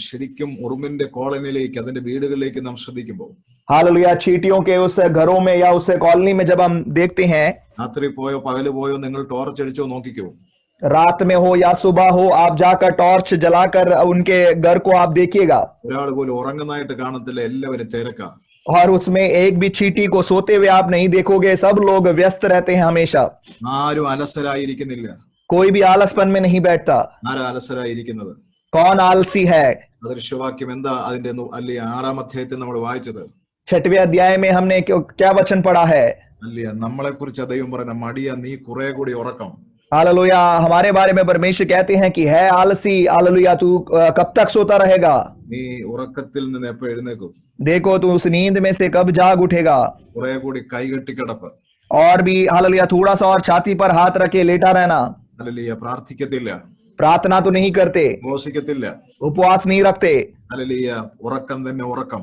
Speaker 1: ശരിക്കും ഉറുമ്പിന്റെ കോളനിയിലേക്ക്, അതിന്റെ വീടുകളിലേക്ക് നാം ശ്രദ്ധിക്കുമ്പോൾ,
Speaker 2: हालेलुया चींटियों के उस घरों में या उस कॉलोनी में जब हम देखते हैं,
Speaker 1: രാത്രി പോയോ പകല് പോയോ നിങ്ങൾ ടോർച്ച് അടിച്ചോ നോക്കിക്കോ.
Speaker 2: रात में हो या सुबह हो, आप जाकर टॉर्च जलाकर उनके घर को आप देखिएगा.
Speaker 1: ഒരാൾ പോലും ഉറങ്ങുന്നതായിട്ട് കാണത്തില്ല, എല്ലാവരും തിരക്കാ.
Speaker 2: और उसमें एक भी चींटी को सोते हुए आप नहीं देखोगे, सब लोग व्यस्त रहते हैं हमेशा.
Speaker 1: ആരും അലസരായിരിക്കുന്നില്ല.
Speaker 2: कोई भी आलसपन में नहीं बैठता.
Speaker 1: ആരാ അലസരായിരിക്കുന്നത്?
Speaker 2: कौन आलसी है?
Speaker 1: അദൃശ്യവാക്യം എന്താ അതിന്റെ അല്ലെ 6-ാം അധ്യായത്തിൽ നമ്മൾ വായിച്ചത്?
Speaker 2: 6वें अध्याय में हमने क्या वचन पढ़ा है?
Speaker 1: അല്ലെ നമ്മളെ കുറിച്ച് ദൈവം പറയുന്ന, മടിയ നീ കുറെ കൂടി ഉറക്കം.
Speaker 2: हालेलुया हमारे बारे में परमेश्वर कहते हैं कि है आलसी, हालेलुया तू कब तक सोता रहेगा?
Speaker 1: നീ ഉറക്കത്തിൽ നിന്ന് എപ്പോ എഴുന്നേക്കും?
Speaker 2: देखो तू उस नींद में से कब जाग उठेगा?
Speaker 1: കുറെ കൂടി കൈകെട്ടി കിടപ്പ്.
Speaker 2: और भी हालेलुया थोड़ा सा और छाती पर हाथ रखे लेटा रहना.
Speaker 1: ഹല്ലേലൂയ പ്രാർത്ഥിക്കത്തില്ല,
Speaker 2: प्रार्थना तो नहीं करते,
Speaker 1: ഉപവസിക്കത്തില്ല.
Speaker 2: उपवास नहीं रखते,
Speaker 1: ഹല്ലേലൂയ ഉറക്കം തന്നെ ഉറക്കം.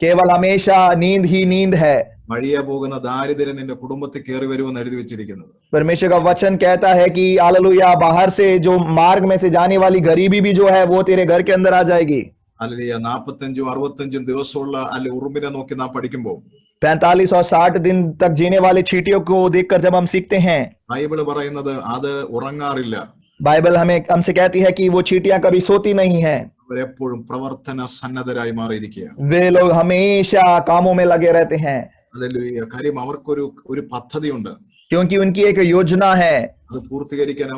Speaker 2: केवल हमेशा नींद ही नींद है.
Speaker 1: വഴിയെ പോകുന്ന ദാരിദ്ര്യം നിന്റെ കുടുംബത്തിൽ കയറി വരുമെന്ന് എഴുതി വെച്ചിരിക്കുന്നത്.
Speaker 2: परमेश्वर का वचन कहता है कि हालेलुया बाहर से जो मार्ग में से जाने वाली गरीबी भी जो है वो तेरे घर के अंदर आ जाएगी.
Speaker 1: ഹല്ലേലൂയ 45-65 ദിവസമുള്ള അല്ലെ ഉറുമ്പിനെ നോക്കി നാം പഠിക്കുമ്പോൾ
Speaker 2: 45 और 60 दिन तक जीने वाले चींटियों को देखकर जब हम सीखते हैं,
Speaker 1: ബൈബിള് പറയുന്നത് അത് ഉറങ്ങാറില്ല.
Speaker 2: बाइबल हमसे कहती है कि वो चींटियां कभी सोती नहीं हैं.
Speaker 1: അവരെപ്പോഴും പ്രവർത്തന സന്നദ്ധരായി മാറിയിരിക്കുക.
Speaker 2: वे लोग हमेशा कामों में लगे रहते हैं.
Speaker 1: ഹല്ലേലൂയ. കാര്യം അവർക്കൊരു പദ്ധതിയുണ്ട്.
Speaker 2: क्योंकि उनकी एक योजना है
Speaker 1: അത് പൂർത്തീകരിക്കാൻ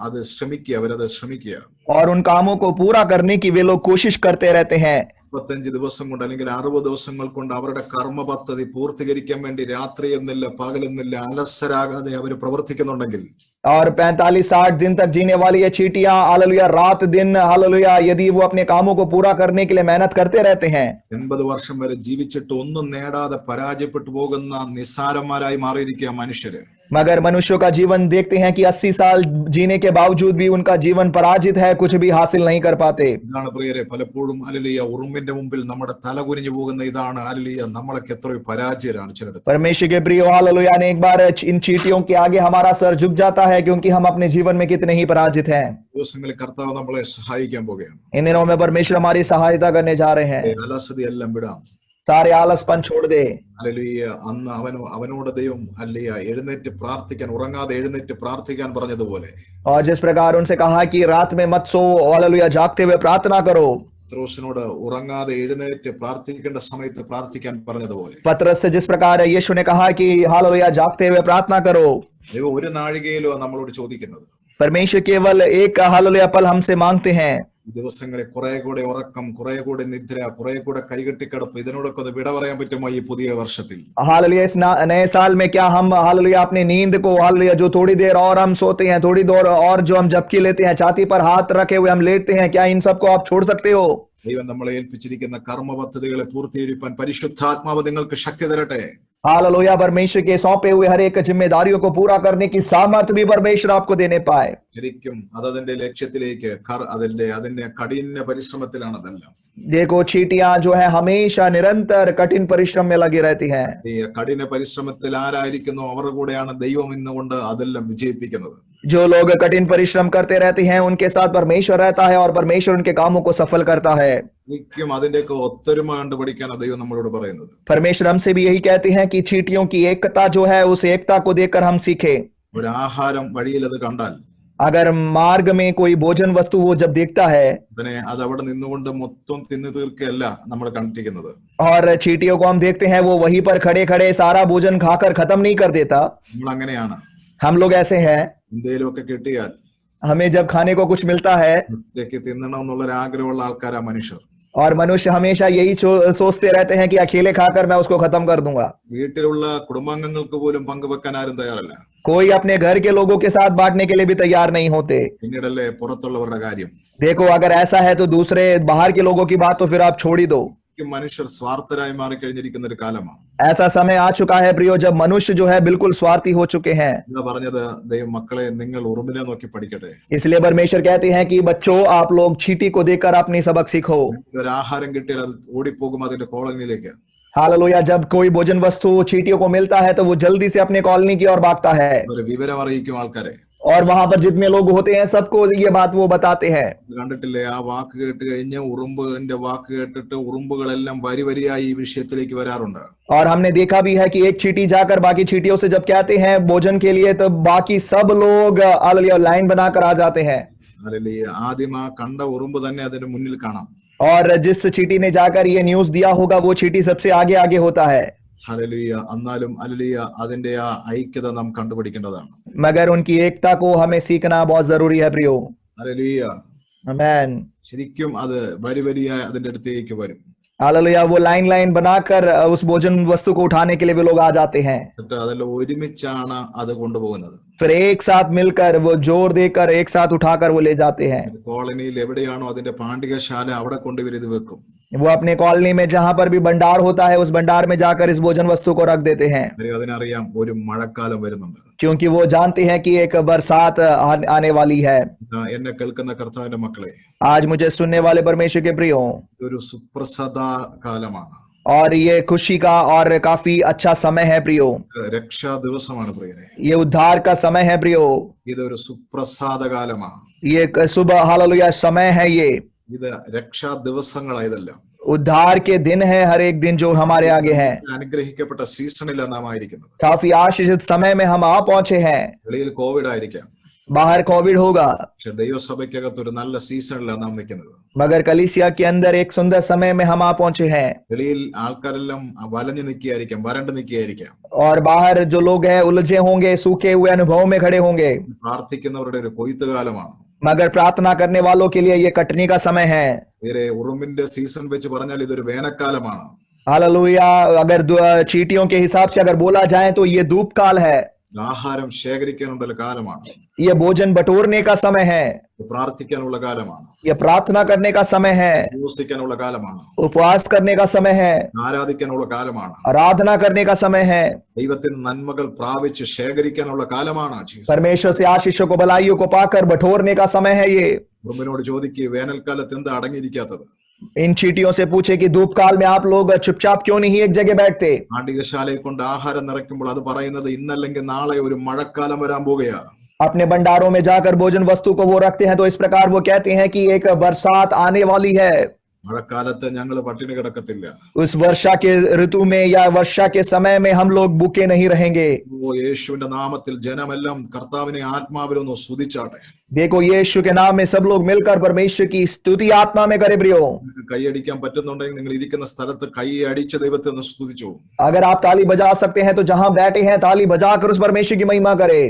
Speaker 1: അത് ശ്രമിക്കുക, അവരത് ശ്രമിക്കുക.
Speaker 2: और उन कामों को पूरा करने की वे लोग कोशिश करते रहते हैं.
Speaker 1: 35 ദിവസം കൊണ്ട് അല്ലെങ്കിൽ 60 ദിവസങ്ങൾ കൊണ്ട് അവരുടെ കർമ്മ പദ്ധതി പൂർത്തീകരിക്കാൻ വേണ്ടി രാത്രി എന്നില്ല പകലെന്നില്ല അലസരാകാതെ അവർ പ്രവർത്തിക്കുന്നുണ്ടെങ്കിൽ,
Speaker 2: और 45-60 दिन तक जीने वाली ये चींटियां हालेलुया रात दिन हालेलुया यदि वो अपने कामों को पूरा करने के लिए मेहनत करते रहते हैं,
Speaker 1: 80 വർഷം വരെ ജീവിച്ചിട്ട് ഒന്നും നേടാതെ പരാജയപ്പെട്ടു പോകുന്ന നിസ്സാരന്മാരായി മാറിയിരിക്കുക മനുഷ്യര്.
Speaker 2: मगर मनुष्यों का जीवन देखते हैं कि 80 साल जीने के बावजूद भी उनका जीवन पराजित है, कुछ भी हासिल नहीं कर पाते.
Speaker 1: ഇതാണ് പ്രിയരെ, പലപ്പോഴും ഹല്ലേലൂയ ഉറുമ്പിന്റെ മുമ്പിൽ നമ്മുടെ തല കുനിഞ്ഞു പോകുന്ന ഇതാണ്. ഹല്ലേലൂയ, നമ്മളൊക്കെ എത്രയോ പരാജയരാണ് ചിലടത്ത്.
Speaker 2: परमेश्वर के प्रिय हालेलुया ने एक बार इन चींटियों के आगे हमारा सर झुक जाता है, क्योंकि हम अपने जीवन में कितने ही पराजित हैं.
Speaker 1: ദിവസങ്ങളിൽ കർത്താവ് നമ്മളെ സഹായിക്കാൻ പോകുകയാണ്.
Speaker 2: इन दिनों में परमेश्वर हमारी सहायता करने जा रहे हैं.
Speaker 1: അലസതയെല്ലാം വിടാം.
Speaker 2: सारे आलसपन छोड़ दे.
Speaker 1: ഹല്ലേലൂയ. അന്ന് അവനോട് ദൈവം ഹല്ലേലൂയ എഴുന്നേറ്റ് പ്രാർത്ഥിക്കാൻ, ഉറങ്ങാതെ എഴുന്നേറ്റ് പ്രാർത്ഥിക്കാൻ പറഞ്ഞതുപോലെ,
Speaker 2: और जिस प्रकार उनसे कहा कि रात में मत सो, हालेलुया जागते हुए प्रार्थना करो.
Speaker 1: പത്രോസിനോട് ഉറങ്ങാതെ എഴുന്നേറ്റ് പ്രാർത്ഥിക്കേണ്ട സമയത്ത് പ്രാർത്ഥിക്കാൻ പറഞ്ഞതുപോലെ,
Speaker 2: पतरस से जिस प्रकार यीशु ने कहा कि हालेलुया जागते हुए प्रार्थना करो.
Speaker 1: ദൈവം ഒരു നാഴികയിലോ നമ്മളോട് ചോദിക്കുന്നത്,
Speaker 2: परमेश्वर केवल एक हालेलुया पल हमसे मांगते हैं.
Speaker 1: ഈ ദിവസങ്ങളിൽ കുറെ കൂടെ ഉറക്കം, കുറെ കൂടെ നിദ്ര, കുറെ കൂടെ കൈകെട്ടിക്കിടപ്പ്, ഇതിനോടൊക്കെ ഒന്ന് വിട പറയാൻ പറ്റുമോ ഈ പുതിയ വർഷത്തിൽ?
Speaker 2: हालेलुया इस नए साल में क्या हम हालेलुया अपनी नींद को हालेलुया जो थोड़ी देर और हम सोते हैं, थोड़ी देर और जो हम झपकी लेते हैं, छाती पर हाथ रखे हुए हम लेटते हैं, क्या इन सबको आप छोड़ सकते हो?
Speaker 1: ദൈവം നമ്മളെ ഏൽപ്പിച്ചിരിക്കുന്ന കർമ്മ പദ്ധതികളെ പൂർത്തീകരിക്കാൻ പരിശുദ്ധാത്മാവ് നിങ്ങൾക്ക് ശക്തി തരട്ടെ.
Speaker 2: हालेलुया परमेश्वर के सौंपे हुए हर एक जिम्मेदारियों को पूरा करने की सामर्थ्य भी परमेश्वर आपको देने पाए.
Speaker 1: ശരിക്കും അതതിന്റെ ലക്ഷ്യത്തിലേക്ക് അതിന്റെ കഠിന പരിശ്രമത്തിലാണ് അതെല്ലാം.
Speaker 2: देखो चींटियां जो है हमेशा निरंतर कठिन परिश्रम में लगी रहती हैं.
Speaker 1: ഈ കഠിന പരിശ്രമത്തിൽ ആരായിരിക്കുന്നു അവരുടെ കൂടെയാണ് ദൈവം ഇന്നുകൊണ്ട് അതെല്ലാം വിജയിപ്പിക്കുന്നത്.
Speaker 2: जो लोग कठिन परिश्रम करते रहते हैं उनके साथ परमेश्वर रहता है और परमेश्वर उनके कामों को सफल करता है.
Speaker 1: ശരിക്കും അതിന്റെയൊക്കെ ഒത്തൊരുമ കണ്ടുപിടിക്കാനാണ് ദൈവം നമ്മളോട് പറയുന്നത്.
Speaker 2: परमेश्वर हमसे भी यही कहते हैं कि चींटियों की एकता जो है उस एकता को देखकर हम सीखे.
Speaker 1: ഒരു ആഹാരം വഴിയിൽ അത് കണ്ടാൽ,
Speaker 2: अगर मार्ग में कोई भोजन वस्तु वो जब देखता है,
Speaker 1: പിന്നെ അത് അവിടെ നിന്നുകൊണ്ട് മൊത്തം തിന്നു തീർക്കുകയല്ല നമ്മൾ കണ്ടിരിക്കുന്നത്.
Speaker 2: और चींटियों को हम देखते हैं वो वहीं पर खड़े खड़े सारा भोजन खाकर खत्म नहीं कर देता.
Speaker 1: നമ്മൾ അങ്ങനെയാണ്.
Speaker 2: हम लोग ऐसे हैं,
Speaker 1: എന്തെങ്കിലുമൊക്കെ കിട്ടിയാൽ
Speaker 2: हमें जब खाने को कुछ मिलता है
Speaker 1: ഒറ്റയ്ക്ക് തിന്നണം എന്നുള്ളൊരു ആഗ്രഹമുള്ള ആൾക്കാരാ മനുഷ്യർ.
Speaker 2: और मनुष्य हमेशा यही सोचते रहते हैं कि अकेले खाकर मैं उसको खत्म कर दूंगा.
Speaker 1: വീട്ടിലുള്ള കുടുംബാംഗങ്ങൾക്ക് പോലും പങ്കുവെക്കാൻ ആരും തയ്യാറല്ല.
Speaker 2: कोई अपने घर के लोगों के साथ बांटने के लिए भी तैयार नहीं होते.
Speaker 1: പിന്നീടല്ലേ പുറത്തുള്ളവരുടെ കാര്യം.
Speaker 2: देखो अगर ऐसा है तो दूसरे बाहर के लोगों की बात तो फिर आप छोड़ ही दो.
Speaker 1: മനുഷ്യർ സ്വാർത്ഥരായി മാറിക്കഴിഞ്ഞിരിക്കുന്ന ഒരു കാലമാണ്.
Speaker 2: ऐसा समय आ चुका है प्रियो जब मनुष्य जो है बिल्कुल स्वार्थी हो चुके हैं.
Speaker 1: എന്താ പറഞ്ഞത്? ദൈവം മക്കളെ നിങ്ങൾ ഉറുമ്പിനെ നോക്കി പഠിക്കട്ടെ.
Speaker 2: इसलिए परमेश्वर कहते हैं कि बच्चों आप लोग चींटी को देखकर अपनी सबक सीखो.
Speaker 1: ഒരു ആഹാരം കിട്ടിയാൽ അത് ഓടിപ്പോകും അതിന്റെ കോളനിയിലേക്ക്.
Speaker 2: हालेलुया जब कोई भोजन वस्तु चींटियों को मिलता है तो वो जल्दी से अपने कॉलोनी की ओर भागता है
Speaker 1: ഒരു വിവരം അറിയിക്കും ആൾക്കാരെ.
Speaker 2: और वहां पर जितने लोग होते हैं सबको ये बात वो बताते हैं.
Speaker 1: കണ്ടിട്ടില്ലേ? ആ വാക്ക് കേട്ട് കഴിഞ്ഞ് ഉറുമ്പിന്റെ വാക്ക് കേട്ടിട്ട് ഉറുമ്പുകളെല്ലാം വരി വരിയായി ഈ വിഷയത്തിലേക്ക് വരാറുണ്ട്.
Speaker 2: और हमने देखा भी है कि एक चींटी जाकर बाकी चींटियों से जब कहते हैं भोजन के लिए तो बाकी सब लोग हालेलुया लाइन बनाकर आ जाते हैं.
Speaker 1: ഹല്ലേലൂയ. ആദ്യം ആ കണ്ട ഉറുമ്പ് തന്നെ അതിന് മുന്നിൽ കാണാം.
Speaker 2: और जिस चींटी ने जाकर ये न्यूज दिया होगा वो चींटी सबसे आगे आगे होता है.
Speaker 1: ഹല്ലേലൂയ. എന്നാലും ഹല്ലേലൂയ അതിന്റെ ആ ഐക്യത നാം കണ്ടുപിടിക്കേണ്ടതാണ്.
Speaker 2: मगर उनकी एकता को हमें सीखना बहुत जरूरी है प्रियो.
Speaker 1: ഹല്ലേലൂയ.
Speaker 2: आमेन.
Speaker 1: ശരിക്കും അത് വരി വരിയായി അതിന്റെ അടുത്തേക്ക് വരും.
Speaker 2: हालेलुया वो लाइन लाइन बनाकर उस भोजन वस्तु को उठाने के लिए वे लोग आ जाते हैं.
Speaker 1: എന്നിട്ട് അതെല്ലാം ഒരുമിച്ചാണ് അത് കൊണ്ടുപോകുന്നത്.
Speaker 2: फिर एक साथ मिलकर वो जोर देकर एक साथ उठाकर वो ले जाते हैं.
Speaker 1: കോളനിയിൽ എവിടെയാണോ അതിന്റെ പാണ്ഡികശാല അവിടെ കൊണ്ടുവരും ഇത് വെക്കും.
Speaker 2: वो अपने कॉलोनी में जहां पर भी भंडार होता है उस भंडार में जाकर इस भोजन वस्तु को रख देते हैं.
Speaker 1: അതിനറിയാം ഒരു മഴക്കാലം വരുന്നുണ്ട്.
Speaker 2: क्योंकि वो जानते हैं कि एक बरसात आने वाली है.
Speaker 1: എന്നെ കേൾക്കുന്ന കർത്താവിന്റെ മക്കളെ,
Speaker 2: आज मुझे सुनने वाले परमेश्वर के प्रियो,
Speaker 1: ഒരു സുപ്രസാദ കാലമാണ്.
Speaker 2: और ये खुशी का और काफी अच्छा समय है प्रियो.
Speaker 1: രക്ഷാ ദിവസമാണ് പ്രിയരെ.
Speaker 2: ये उद्धार का समय है प्रियो.
Speaker 1: ഇതൊരു സുപ്രസാദ കാലമാണ്.
Speaker 2: ये सुबह हालेलुया समय है. ये
Speaker 1: ഇത് രക്ഷാ ദിവസങ്ങളായതല്ല.
Speaker 2: उद्धार के दिन है. हर एक दिन जो हमारे आगे है
Speaker 1: അനുഗ്രഹിക്കപ്പെട്ട സീസണിലാണ് നാം ആയിരിക്കുന്നത്.
Speaker 2: काफी आशीषित समय में हम आ पहुंचे हैं.
Speaker 1: വെളിയിൽ കോവിഡ് ആയിരിക്കാം,
Speaker 2: बाहर कोविड होगा,
Speaker 1: പക്ഷെ ദൈവസഭയ്ക്കകത്ത് ഒരു നല്ല സീസണിലാണ് നാം നിൽക്കുന്നത്.
Speaker 2: मगर कलीसिया के अंदर एक सुंदर समय में हम आ पहुंचे हैं,
Speaker 1: വെളിയിൽ ആൾക്കാരെല്ലാം വലഞ്ഞു നിൽക്കുകയായിരിക്കാം, വരണ്ടു നിൽക്കുകയായിരിക്കാം.
Speaker 2: और बाहर जो लोग हैं उलझे होंगे, सूखे हुए अनुभव में खड़े होंगे,
Speaker 1: പ്രാർത്ഥിക്കുന്നവരുടെ ഒരു കൊയ്ത്തുകാലമാണ്.
Speaker 2: मगर प्रार्थना करने वालों के लिए ये कटनी का समय है।
Speaker 1: വേറെ ഉറുമ്പിന്റെ സീസൺ വെച്ച് പറഞ്ഞാൽ इधर വേനൽക്കാലമാണ്.
Speaker 2: हालेलुया। अगर चींटियों के हिसाब से अगर बोला जाए तो ये धूप काल है,
Speaker 1: ആഹാരം ശേഖരിക്കാനുള്ള കാലമാണ്.
Speaker 2: ये भोजन बटोरने का समय है,
Speaker 1: പ്രാർത്ഥിക്കാനുള്ള കാലമാണ്.
Speaker 2: ये प्रार्थना करने का समय है,
Speaker 1: ഉപവസിക്കാനുള്ള കാലമാണ്.
Speaker 2: उपवास करने का समय है,
Speaker 1: ആരാധിക്കാനുള്ള കാലമാണ്.
Speaker 2: आराधना करने का समय है,
Speaker 1: ദൈവത്തിന്റെ നന്മകൾ പ്രാപിച്ച് ശേഖരിക്കാനുള്ള കാലമാണ്.
Speaker 2: परमेश्वर से आशीषों को, भलाइयों को पाकर बटोरने का समय है ये।
Speaker 1: ഉറുമ്പിനോട് ചോദിക്കുക, വേനൽക്കാലത്ത് എന്താ അടങ്ങിയിരിക്കാത്തത്?
Speaker 2: इन चींटियों से पूछे कि धूप काल में आप लोग चुपचाप क्यों नहीं एक जगह बैठते?
Speaker 1: ആണ്ടികശാലയെ കൊണ്ട് ആഹാരം നിറയ്ക്കുമ്പോൾ അത് പറയുന്നത് ഇന്നല്ലെങ്കിൽ നാളെ ഒരു മഴക്കാലം വരാൻ പോകുകയാണ്.
Speaker 2: अपने भंडारों में जाकर भोजन वस्तु को वो रखते हैं, तो इस प्रकार वो कहते हैं कि एक बरसात आने वाली है।
Speaker 1: മഴക്കാലത്ത് ഞങ്ങൾ പട്ടിണി കിടക്കത്തില്ല.
Speaker 2: उस वर्षा के ऋतु में या वर्षा के समय में हम लोग भूखे नहीं रहेंगे।
Speaker 1: ഓ യേശുവിന്റെ നാമത്തിൽ ജനമെല്ലാം കർത്താവിനെ ആത്മാവിലൊന്ന് സ്തുതിച്ചാട്ടെ.
Speaker 2: देखो, यीशु के नाम में सब लोग मिलकर परमेश्वर की स्तुति आत्मा में करे प्रियो।
Speaker 1: കൈയടിക്കാൻ പറ്റുന്നുണ്ടെങ്കിൽ നിങ്ങൾ ഇരിക്കുന്ന സ്ഥലത്ത് കൈ അടിച്ച ദൈവത്തെ ഒന്ന് സ്തുതിച്ചു.
Speaker 2: अगर आप ताली बजा सकते हैं तो जहां बैठे हैं ताली बजाकर उस परमेश्वर की महिमा करें।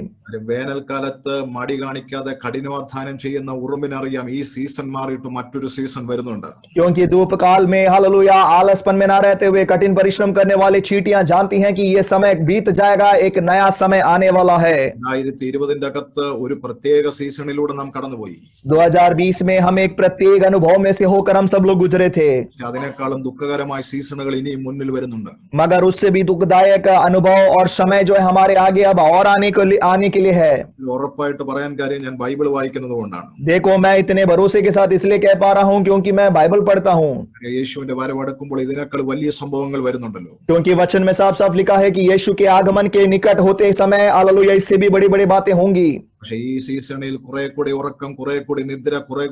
Speaker 1: വേനൽക്കാലത്ത് മടി കാണിക്കാതെ കഠിനാധ്വാനം ചെയ്യുന്ന ഉറുമ്പിനറിയാം ഈ സീസൺ മാറിയിട്ട് മറ്റൊരു സീസൺ വരുന്നുണ്ട്.
Speaker 2: क्योंकि धूप काल में हालेलुया आलसपन में ना रहते हुए कठिन परिश्रम करने वाले चींटियां जानती हैं कि ये समय बीत जाएगा, एक नया समय आने वाला है।
Speaker 1: 2020 അകത്ത് ഒരു പ്രത്യേക സീസണിലൂടെ നാം കടന്നുപോയി.
Speaker 2: 2020 में हम एक प्रत्येक अनुभव में से होकर हम सब लोग गुजरे थे,
Speaker 1: അതിനേക്കാളും ദുഃഖകരമായ സീസണുകൾ ഇനിയും മുന്നിൽ വരുന്നുണ്ട്.
Speaker 2: मगर उससे भी दुखदायक अनुभव और समय जो है हमारे आगे अब और आने के लिए है।
Speaker 1: ഉറപ്പായിട്ട് പറയാൻ കാര്യം ഞാൻ ബൈബിൾ വായിക്കുന്നത് കൊണ്ടാണ്.
Speaker 2: देखो, मैं इतने भरोसे के साथ इसलिए कह पा रहा हूं क्योंकि मैं बाइबल पढ़ता हूं,
Speaker 1: യേശുവിന്റെ വരവടുക്കുമ്പോൾ ഇതിനേക്കാൾ വലിയ സംഭവങ്ങൾ വരുന്നുണ്ടല്ലോ.
Speaker 2: क्योंकि वचन में साफ साफ लिखा है कि यीशु के आगमन के निकट होते समय हालेलुया इससे भी बड़ी बड़ी बातें होंगी।
Speaker 1: പക്ഷെ ഈ സീസണിൽ കുറെ കൂടി ഉറക്കം, കുറെ കൂടി നിദ്ര, കുറെ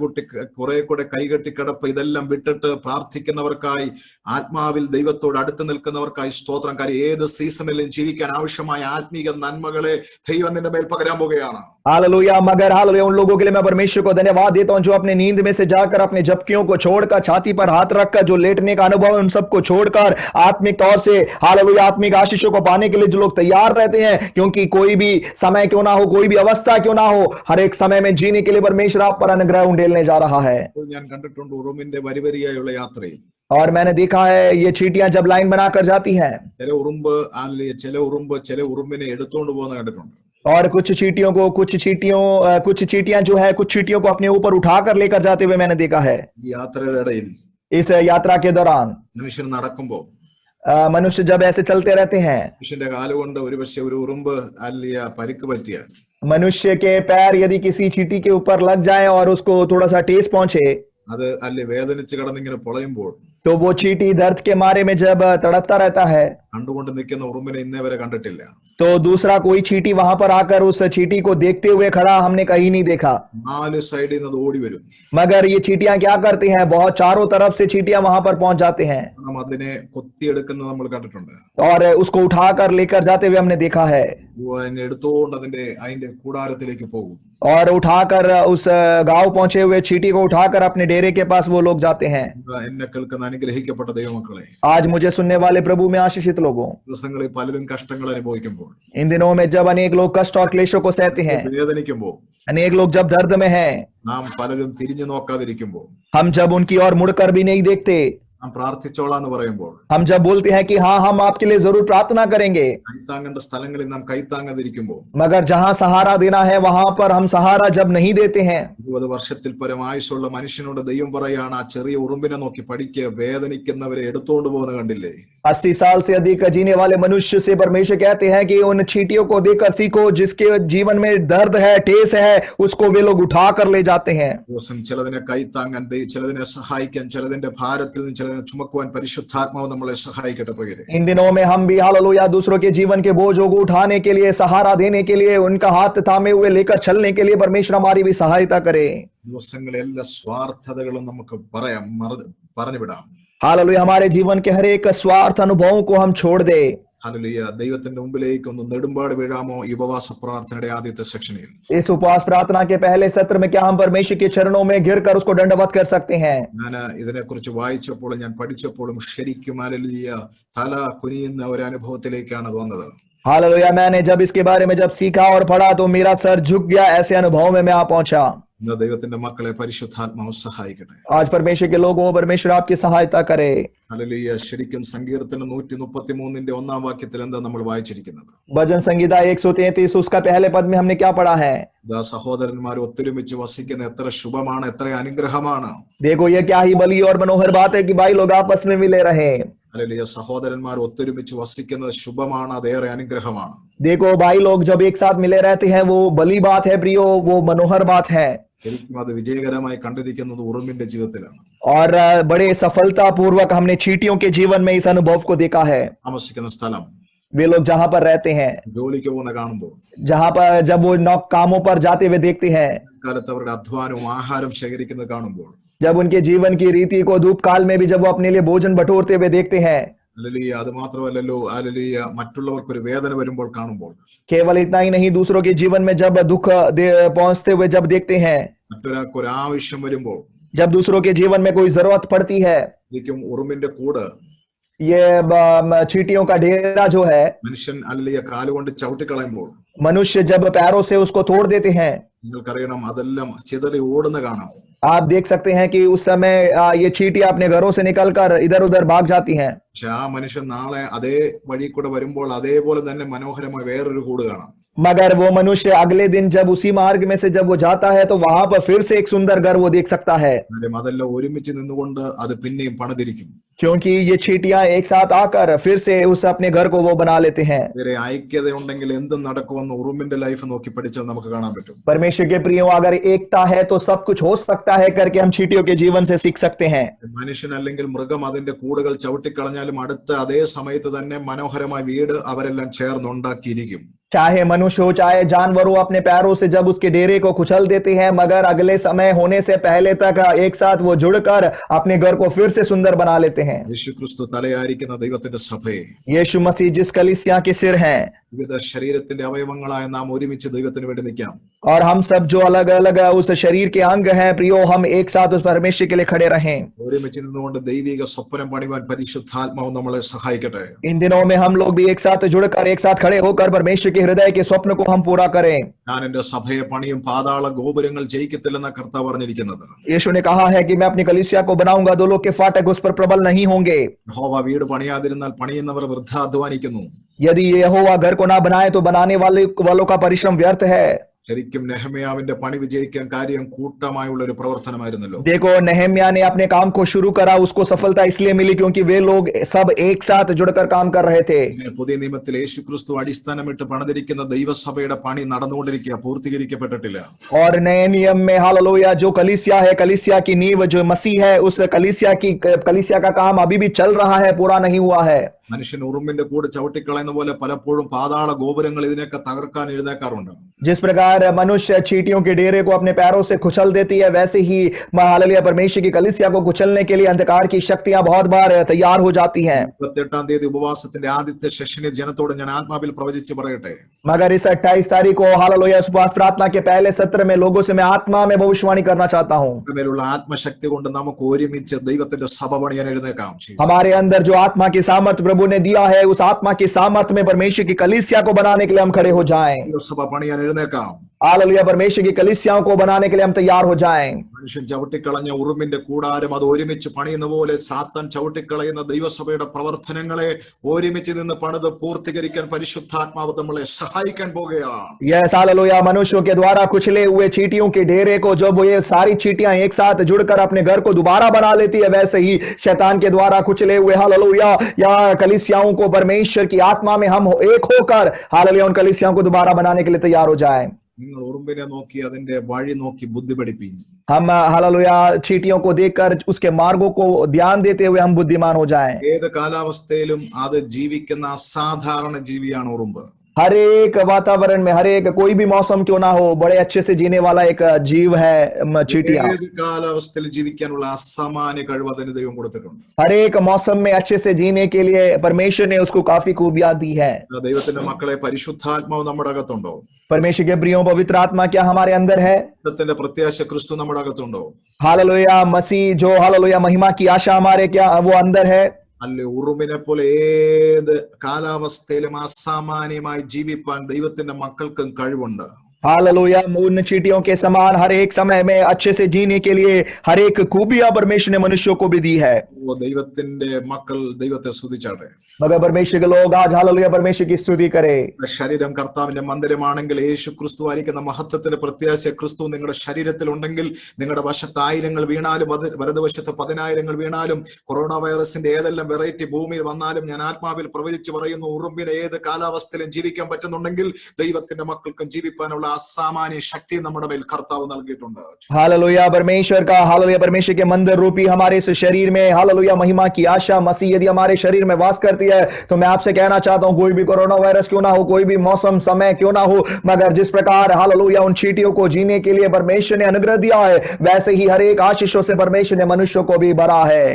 Speaker 1: കൂടി കൈകെട്ടി കിടപ്പ് ഇതെല്ലാം വിട്ടിട്ട് പ്രാർത്ഥിക്കുന്നവർക്കായി, ആത്മാവിൽ ദൈവത്തോട് അടുത്ത് നിൽക്കുന്നവർക്കായി സ്തോത്രം. കാര്യം ഏത് സീസണിലും ജീവിക്കാൻ ആവശ്യമായ ആത്മീക നന്മകളെ ദൈവം നിന്റെ മേൽ പകരാൻ പോകുകയാണ്.
Speaker 2: हालेलुया। मगर हालेलुया उन लोगों के लिए मैं परमेश्वर को धन्यवाद देता हूं जो अपने नींद में से जाकर अपने झपकियों को छोड़कर, छाती पर हाथ रखकर जो लेटने का अनुभव है उन सबको छोड़कर आत्मिक तौर से हालेलुया आत्मिक आशीषों को पाने के लिए जो लोग तैयार रहते हैं, क्योंकि कोई भी समय क्यों ना हो, कोई भी अवस्था क्यों ना हो, हर एक समय में जीने के लिए परमेश्वर आप पर अनुग्रह उंडेलने जा रहा है।
Speaker 1: ഞാൻ കണ്ടിട്ടുണ്ട് ഉറുമ്പിന്റെ വരിവരിയായുള്ള യാത്രയിൽ
Speaker 2: और मैंने देखा है ये चींटियां जब लाइन बनाकर जाती हैं,
Speaker 1: ചില ഉറുമ്പിനെ എടുത്തുകൊണ്ട് പോകുന്ന കണ്ടിട്ടുണ്ട്.
Speaker 2: और कुछ चींटियां जो है कुछ चींटियों को अपने ऊपर उठाकर लेकर जाते हुए मैंने देखा है।
Speaker 1: ഈ യാത്രയുടെ ഇടയിൽ
Speaker 2: इस यात्रा के दौरान
Speaker 1: മനുഷ്യൻ നടക്കുമ്പോൾ
Speaker 2: मनुष्य जब ऐसे चलते रहते हैं,
Speaker 1: മനുഷ്യന്റെ കാലുകൊണ്ട് ഒരുപക്ഷെ ഒരു ഉറുമ്പ് അല്ലിയ പരിക്ക് പറ്റിയാൽ,
Speaker 2: मनुष्य के पैर यदि किसी चींटी के ऊपर लग जाए और उसको थोड़ा सा ठेस पहुंचे,
Speaker 1: അത് അല്ലെ വേദനിച്ച് കിടന്നിങ്ങനെ പൊളയുമ്പോൾ
Speaker 2: तो वो चींटी दर्द के मारे में जब तड़पता रहता है,
Speaker 1: കണ്ടുകൊണ്ട് നിൽക്കുന്ന ഉറുമ്പിനെ ഇന്നേ വരെ കണ്ടിട്ടില്ല.
Speaker 2: तो दूसरा कोई चींटी वहां पर आकर उस चींटी को देखते हुए खड़ा हमने कहीं नहीं देखा।
Speaker 1: 4 സൈഡിൽ നിന്ന് ഓടി വരും.
Speaker 2: मगर ये चींटियां क्या करती हैं, बहुत चारों तरफ से चींटियां वहां पर पहुंच जाते हैं
Speaker 1: നാം അതിനെ കൊത്തിയെടുക്കുന്നത് നമ്മൾ കണ്ടിട്ടുണ്ട്.
Speaker 2: और उसको उठाकर लेकर जाते हुए हमने देखा है,
Speaker 1: അതിനെ എടുത്തുകൊണ്ട് അതിന്റെ കൂടാരത്തിലേക്ക് പോകും.
Speaker 2: और उठाकर उस गांव पहुंचे हुए चींटी को उठाकर अपने डेरे के पास वो लोग जाते हैं।
Speaker 1: എന്നെ കേൾക്കുന്ന അനുഗ്രഹിക്കപ്പെട്ട ദൈവമക്കളെ,
Speaker 2: आज मुझे सुनने वाले प्रभु में आशीषित लोगों,
Speaker 1: ദിവസങ്ങളിൽ പലരും കഷ്ടങ്ങൾ അനുഭവിക്കുമ്പോൾ,
Speaker 2: इन दिनों में जब अनेक लोग कष्ट और क्लेशों को सहते हैं,
Speaker 1: വേദനിക്കുമ്പോൾ,
Speaker 2: अनेक लोग जब दर्द में हैं,
Speaker 1: നാം പലരും തിരിഞ്ഞു നോക്കാതിരിക്കുമ്പോൾ,
Speaker 2: हम जब उनकी ओर मुड़कर भी नहीं देखते,
Speaker 1: നാം പ്രാർത്ഥിച്ചോളാന്ന് പറയുമ്പോൾ,
Speaker 2: हम जब बोलते हैं कि हाँ हम आपके लिए जरूर प्रार्थना करेंगे,
Speaker 1: കൈത്താങ്ങേണ്ട സ്ഥലങ്ങളിൽ നാം കൈത്താങ്ങാതിരിക്കുമ്പോൾ,
Speaker 2: मगर जहां सहारा देना है वहां पर हम सहारा जब नहीं देते हैं,
Speaker 1: 20 വർഷത്തിൽ പരം ആയുസ്സുള്ള മനുഷ്യനോട് ദൈവം പറയാണ്, ആ ചെറിയ ഉറുമ്പിനെ നോക്കി പഠിക്കുക, വേദനിക്കുന്നവരെ എടുത്തോണ്ട് പോകുന്ന കണ്ടില്ലേ.
Speaker 2: 80 साल से अधिक जीने वाले मनुष्य से परमेश्वर कहते हैं कि उन चींटियों को देखकर सीखो, जिसके जीवन में दर्द है, ठेस है, उसको वे लोग उठा कर ले जाते हैं।
Speaker 1: ദിവസം ചിലതിനെ കൈത്താങ്ങാൻ, ചിലതിനെ സഹായിക്കാൻ, ചിലതിന്റെ ഭാരത്തിൽ നിന്ന് ചിലതിനെ ചുമക്കുവാൻ പരിശുദ്ധാത്മാവ് നമ്മളെ സഹായിക്കട്ടെ. പ്രിയരെ,
Speaker 2: इन दिनों में हम भी हालेलुया दूसरों के जीवन के बोझों को उठाने के लिए, सहारा देने के लिए, उनका हाथ थामे हुए लेकर चलने के लिए परमेश्वर हमारी भी सहायता करे।
Speaker 1: ദിവസങ്ങളിൽ എല്ലാ സ്വാർത്ഥതകളും നമുക്ക് പറഞ്ഞു വിടാം.
Speaker 2: हालेलुया हमारे जीवन के हर एक स्वार्थ अनुभवों को हम छोड़ दे।
Speaker 1: ഹല്ലേലൂയ. ദൈവത്തിന്റെ മുമ്പിലേക്ക് ഒന്ന് നെടുമ്പാട് വീഴാമോ ഈ ഉപവാസ പ്രാർത്ഥനയുടെ ആദ്യത്തെ സെക്ഷനിൽ?
Speaker 2: इस उपवास प्रार्थना के पहले सत्र में क्या हम परमेश्वर के चरणों में गिरकर उसको दंडवत कर सकते हैं?
Speaker 1: ഞാൻ ഇതിനെക്കുറിച്ച് വായിച്ചപ്പോഴും ഞാൻ പഠിച്ചപ്പോഴും ശരിക്കും ഹല്ലേലൂയ തല കുനിയുന്ന ഒരു അനുഭവത്തിലേക്കാണ് വന്നത്.
Speaker 2: हालेलुया। मैंने जब इसके बारे में जब सीखा और पढ़ा तो मेरा सर झुक गया, ऐसे अनुभव में मैं आ पहुंचा।
Speaker 1: ഇന്ന് ദൈവത്തിന്റെ മക്കളെ പരിശുദ്ധാത്മാവ് സഹായിക്കട്ടെ.
Speaker 2: आज परमेश्वर के लोगों परमेश्वर आपकी सहायता करे।
Speaker 1: ഹല്ലേലൂയ. ശരിക്കും സങ്കീർത്തനം 133 ഒന്നാം വാക്യത്തിൽ എന്താ നമ്മൾ വായിച്ചിരിക്കുന്നത്?
Speaker 2: भजन संगीता 133 उसका पहले पद में हमने क्या पढ़ा है?
Speaker 1: ഇതാ സഹോദരന്മാർ ഒത്തൊരുമിച്ച് വസിക്കുന്ന എത്ര ശുഭമാണ്, എത്ര അനുഗ്രഹമാണ്.
Speaker 2: देखो ये क्या ही बली और मनोहर बात है कि भाई लोग आपस में मिले रहे।
Speaker 1: ഹല്ലേലൂയ. സഹോദരന്മാർ ഒത്തൊരുമിച്ച് വസിക്കുന്നത് ശുഭമാണ്, അതേറെ അനുഗ്രഹമാണ്.
Speaker 2: देखो भाई लोग जब एक साथ मिले रहते हैं वो बली बात है प्रियो, वो मनोहर बात है।
Speaker 1: ശരിക്കും അത് വിജയകരമായി കണ്ടിരിക്കുന്നത് ഉറുമ്പിന്റെ ജീവിതത്തിലാണ്.
Speaker 2: और बड़े सफलता पूर्वक हमने चींटियों के जीवन में इस अनुभव को देखा है।
Speaker 1: താമസിക്കുന്ന സ്ഥലം,
Speaker 2: वे लोग जहां पर रहते हैं,
Speaker 1: ജോലിക്ക് പോകുന്ന കാണുമ്പോൾ,
Speaker 2: जहां पर जब वो नौ कामों पर जाते हुए देखते हैं,
Speaker 1: കാലത്ത് അവരുടെ അധ്വാനവും ആഹാരം ശേഖരിക്കുന്നത് കാണുമ്പോൾ,
Speaker 2: जब उनके जीवन की रीति को धूप काल में भी जब वो अपने लिए भोजन बटोरते हुए देखते हैं,
Speaker 1: ഹല്ലേലൂയ. അത് മാത്രമല്ലല്ലോ ഹല്ലേലൂയ മറ്റുള്ളവർക്ക് ഒരു വേദന വരുമ്പോൾ കാണുമ്പോൾ,
Speaker 2: केवल इतना ही नहीं दूसरों के जीवन में जब दुख पहुंचते हुए जब देखते हैं,
Speaker 1: മറ്റൊരാൾക്ക് ഒരു ആവശ്യം വരുമ്പോൾ,
Speaker 2: जब दूसरों के जीवन में कोई जरूरत पड़ती है,
Speaker 1: ശരിക്കും ഉറുമ്പിന്റെ കൂട്
Speaker 2: ये चींटियों का डेरा जो है,
Speaker 1: മനുഷ്യൻ ഹല്ലേലൂയ കാലുകൊണ്ട് ചവിട്ടിക്കളയുമ്പോൾ
Speaker 2: मनुष्य जब पैरों से उसको तोड़ देते हैं,
Speaker 1: നിങ്ങൾക്കറിയണം അതെല്ലാം ചിതറി ഓടുന്ന കാണാം.
Speaker 2: आप देख सकते हैं कि उस समय ये चींटियां अपने घरों से निकलकर इधर उधर भाग जाती हैं।
Speaker 1: പക്ഷെ ആ മനുഷ്യൻ നാളെ അതേ വഴി കൂടെ വരുമ്പോൾ അതേപോലെ തന്നെ മനോഹരമായ വേറൊരു കൂട് കാണാം.
Speaker 2: मगर वो मनुष्य अगले दिन जब उसी मार्ग में से जब वो जाता है तो वहां पर फिर से एक सुंदर घर वो देख सकता है,
Speaker 1: കാര്യം അതെല്ലാം ഒരുമിച്ച് നിന്നുകൊണ്ട് അത് പിന്നെയും പണിതിരിക്കും.
Speaker 2: क्योंकि ये चींटियां एक साथ आकर फिर से उस अपने घर को वो बना लेते हैं।
Speaker 1: വേറെ ഐക്യതയുണ്ടെങ്കിൽ എന്തും നടക്കുമെന്ന് ഉറുമ്പിന്റെ ലൈഫ് നോക്കി പഠിച്ചാൽ നമുക്ക് കാണാൻ പറ്റും.
Speaker 2: परमेश्वर के प्रियो अगर एकता है तो सब कुछ हो सकता है करके हम चींटियों के जीवन से सीख सकते हैं।
Speaker 1: മനുഷ്യൻ അല്ലെങ്കിൽ മൃഗം അതിന്റെ കൂടുകൾ ചവിട്ടിക്കളഞ്ഞാലും അടുത്ത അതേ സമയത്ത് തന്നെ മനോഹരമായ വീട് അവരെല്ലാം ചേർന്നുണ്ടാക്കിയിരിക്കും.
Speaker 2: चाहे मनुष्य हो चाहे जानवर हो, अपने पैरों से जब उसके डेरे को कुचल देते हैं, मगर अगले समय होने से पहले तक एक साथ वो जुड़कर अपने घर को फिर से सुंदर बना लेते हैं।
Speaker 1: യേശു ക്രിസ്തു തലയായിരിക്കുന്ന ദൈവത്തിന്റെ സഭയെ,
Speaker 2: यीशु मसीह जिस कलीसिया के सिर हैं,
Speaker 1: വിവിധ ശരീരത്തിന്റെ അവയവങ്ങളായ നാം ഒരുമിച്ച് ദൈവത്തിന് വേണ്ടി നിൽക്കാം.
Speaker 2: और हम सब जो अलग अलग उस शरीर के अंग हैं प्रियो, हम एक साथ उस परमेश्वर के लिए खड़े रहें।
Speaker 1: ഒരുമിച്ച് നിന്നുകൊണ്ട് ദൈവിക സ്വപ്നം പണിവാൻ പരിശുദ്ധാത്മാവ് നമ്മളെ സഹായിക്കട്ടെ.
Speaker 2: इन दिनों में हम लोग भी एक साथ जुड़कर एक साथ खड़े होकर परमेश्वर के हृदय के स्वप्न को हम पूरा करें।
Speaker 1: ഞാൻ എന്റെ സഭയെ പണിയും, പാതാള ഗോപുരങ്ങൾ ജയിക്കത്തില്ലെന്ന കർത്താവ് പറഞ്ഞിരിക്കുന്നത്.
Speaker 2: यीशु ने कहा है कि मैं अपनी कलीसिया को बनाऊंगा, दो लोग के फाटक उस पर प्रबल नहीं होंगे।
Speaker 1: യഹോവ വീട് പണിയാതിരുന്നാൽ പണിയുന്നവർ വൃഥ അധ്വാനിക്കുന്നു.
Speaker 2: यदि यहोवा घर को ना बनाए तो बनाने वालों का परिश्रम व्यर्थ है।
Speaker 1: ശരിക്കും നെഹമ്യാവിന്റെ പണി വിജയിക്കാൻ കാര്യം കൂട്ടമായുള്ള ഒരു പ്രവർത്തനമായിരുന്നല്ലോ.
Speaker 2: देखो नेहम्या ने अपने काम को शुरू करा, उसको सफलता इसलिए मिली क्योंकि वे लोग सब एक साथ जुड़कर काम कर रहे थे।
Speaker 1: പുതിയ നിയമത്തിൽ യേശു ക്രിസ്തു അടിസ്ഥാനമിട്ട് പണിതിരിക്കുന്ന ദൈവസഭയുടെ പണി നടന്നുകൊണ്ടിരിക്കുക, പൂർത്തീകരിക്കപ്പെട്ടിട്ടില്ല.
Speaker 2: और नए नियम में हालेलुया जो कलीसिया है, कलीसिया की नींव जो मसीह है, उस कलीसिया का काम अभी भी चल रहा है, पूरा नहीं हुआ है।
Speaker 1: മനുഷ്യൻ ഉറുമ്പിന്റെ കൂടെ ചവിട്ടിക്കളയുന്ന പോലെ പലപ്പോഴും പാതാള ഗോപുരങ്ങൾ ഇതിനൊക്കെ തകർക്കാൻ എഴുന്നേക്കാറുണ്ട്.
Speaker 2: जिस प्रकार मनुष्य चींटियों के डेरे को अपने पैरों से कुचल देती है, वैसे ही हालेलुया परमेश्वर की कलीसिया को कुचलने के लिए अंधकार की शक्तियां बहुत बार तैयार हो जाती हैं।
Speaker 1: 28 തീയതി ഉപവാസത്തിന്റെ ആദ്യത്തെ സെഷനിൽ ജനത്തോട് ഞാൻ ആത്മാവിൽ പ്രവചിച്ച് പറയട്ടെ,
Speaker 2: मगर इस 28 तारीख को हालेलुया उपवास प्रार्थना के पहले सत्र में लोगों से मैं आत्मा में भविष्यवाणी करना चाहता हूँ।
Speaker 1: മേലുള്ള ആത്മശക്തി കൊണ്ട് നമുക്ക് ഒരുമിച്ച് ദൈവത്തിന്റെ സഭ പണിയാൻ എഴുന്നേക്കാം.
Speaker 2: हमारे अंदर जो आत्मा की सामर्थ्य प्रभु ने दिया है, उस आत्मा की सामर्थ्य में परमेश्वर की कलीसिया को बनाने के लिए हम खड़े हो जाएं।
Speaker 1: സഭ പണിയാൻ എഴുന്നേക്കാം.
Speaker 2: हालेलुया परमेश्वर की कलीसियाओं को बनाने के लिए हम तैयार हो जाएं।
Speaker 1: മനുഷ്യൻ ചവിട്ടിക്കളഞ്ഞ ഉറുമ്പിന്റെ കൂടാരം അത് ഒരുമിച്ച് പണിയുന്ന പോലെ സാത്താൻ ചവിട്ടിക്കളയുന്ന ദൈവസഭയുടെ പ്രവർത്തനങ്ങളെ ഒരുമിച്ച് നിന്ന് പണിത് പൂർത്തീകരിക്കാൻ പരിശുദ്ധാത്മാവ് നമ്മളെ സഹായിക്കാൻ പോകുകയാണ്.
Speaker 2: यस हालेलुया मनुष्यों के द्वारा कुचले हुए चींटियों के डेरे को जब ये सारी चींटियां एक साथ जुड़कर अपने घर को दोबारा बना लेती है, वैसे ही शैतान के द्वारा कुचले हुए हालेलुया या कलीसियाओं को परमेश्वर की आत्मा में हम एक होकर हालेलुया उन कलीसियाओं को दोबारा बनाने के लिए तैयार हो जाएं।
Speaker 1: നിങ്ങൾ ഉറുമ്പിനെ നോക്കി അതിന്റെ വഴി നോക്കി ബുദ്ധി പഠിപ്പിക്കും.
Speaker 2: हम हालेलुया चींटियों को देखकर उसके मार्गों को ध्यान देते हुए हम बुद्धिमान हो जाएं।
Speaker 1: ഏത് കാലാവസ്ഥയിലും അത് ജീവിക്കുന്ന അസാധാരണ ജീവിയാണ് ഉറുമ്പ്.
Speaker 2: हर एक वातावरण में, हर एक कोई भी मौसम क्यों ना हो, बड़े अच्छे से जीने वाला एक जीव है चींटियां।
Speaker 1: ഏത് കാലാവസ്ഥയിൽ ജീവിക്കാനുള്ള അസാമാന്യ കഴിവ് അതിന് ദൈവം കൊടുത്തിട്ടുണ്ട്.
Speaker 2: हर एक मौसम में अच्छे से जीने के लिए परमेश्वर ने उसको काफी खूबियां दी है।
Speaker 1: ദൈവത്തിന്റെ മക്കളെ, പരിശുദ്ധാത്മാവ് നമ്മുടെ അകത്തുണ്ടോ?
Speaker 2: परमेश्वर के प्रियो, पवित्र आत्मा क्या हमारे अंदर है?
Speaker 1: ദൈവത്തിന്റെ പ്രത്യാശ ക്രിസ്തു നമ്മുടെ അകത്തുണ്ടോ?
Speaker 2: हालेलुया, मसीह जो हालेलुया महिमा की आशा हमारे क्या वो अंदर है?
Speaker 1: അല്ലെ, ഉറുമ്പിനെ പോലെ ഏത് കാലാവസ്ഥയിലും അസാമാന്യമായി ജീവിപ്പാൻ ദൈവത്തിന്റെ മക്കൾക്കും കഴിവുണ്ട്.
Speaker 2: हालेलुया, उन चींटियों के समान हर एक समय में अच्छे से जीने के लिए हर एक खूबियां परमेश्वर ने मनुष्यों को भी दी है।
Speaker 1: ഓ, ദൈവത്തിന്റെ മക്കൾ ദൈവത്തെ സ്തുതിച്ചാട്ടെ.
Speaker 2: मगर परमेश्वर के लोग आज हालेलुया परमेश्वर की स्तुति करे।
Speaker 1: ശരീരം കർത്താവിന്റെ മന്ദിരമാണെങ്കിൽ യേശു ക്രിസ്തു ആയിരിക്കുന്ന മഹത്വത്തിന്റെ പ്രത്യാശ ക്രിസ്തു നിങ്ങളുടെ ശരീരത്തിൽ ഉണ്ടെങ്കിൽ നിങ്ങളുടെ വശത്ത് 1000 വീണാലും വലതുവശത്ത് 10,000 വീണാലും കൊറോണ വൈറസിന്റെ ഏതെല്ലാം വെറൈറ്റി ഭൂമിയിൽ വന്നാലും ഞാൻ ആത്മാവിൽ പ്രവചിച്ചു പറയുന്നു, ഉറുമ്പിന് ഏത് കാലാവസ്ഥയിലും ജീവിക്കാൻ പറ്റുന്നുണ്ടെങ്കിൽ ദൈവത്തിന്റെ മക്കൾക്കും ജീവിക്കാനുള്ള അസാമാന്യ ശക്തി നമ്മുടെ മേൽ കർത്താവ് നൽകിയിട്ടുണ്ട്.
Speaker 2: हालेलुया परमेश्वर का, हालेलुया परमेश्वर के मंदिर रूपी हमारे इस शरीर में हालेलुया महिमा की आशा मसीह यदि हमारे शरीर में वास करती है, तो मैं आपसे कहना चाहता हूं, कोई भी कोरोना वायरस क्यों ना हो, कोई भी मौसम समय क्यों ना हो, मगर जिस प्रकार हालेलुया उन चींटियों को जीने के लिए परमेश्वर ने अनुग्रह दिया है, वैसे ही हर एक आशीषों से परमेश्वर ने मनुष्यों को भी भरा है।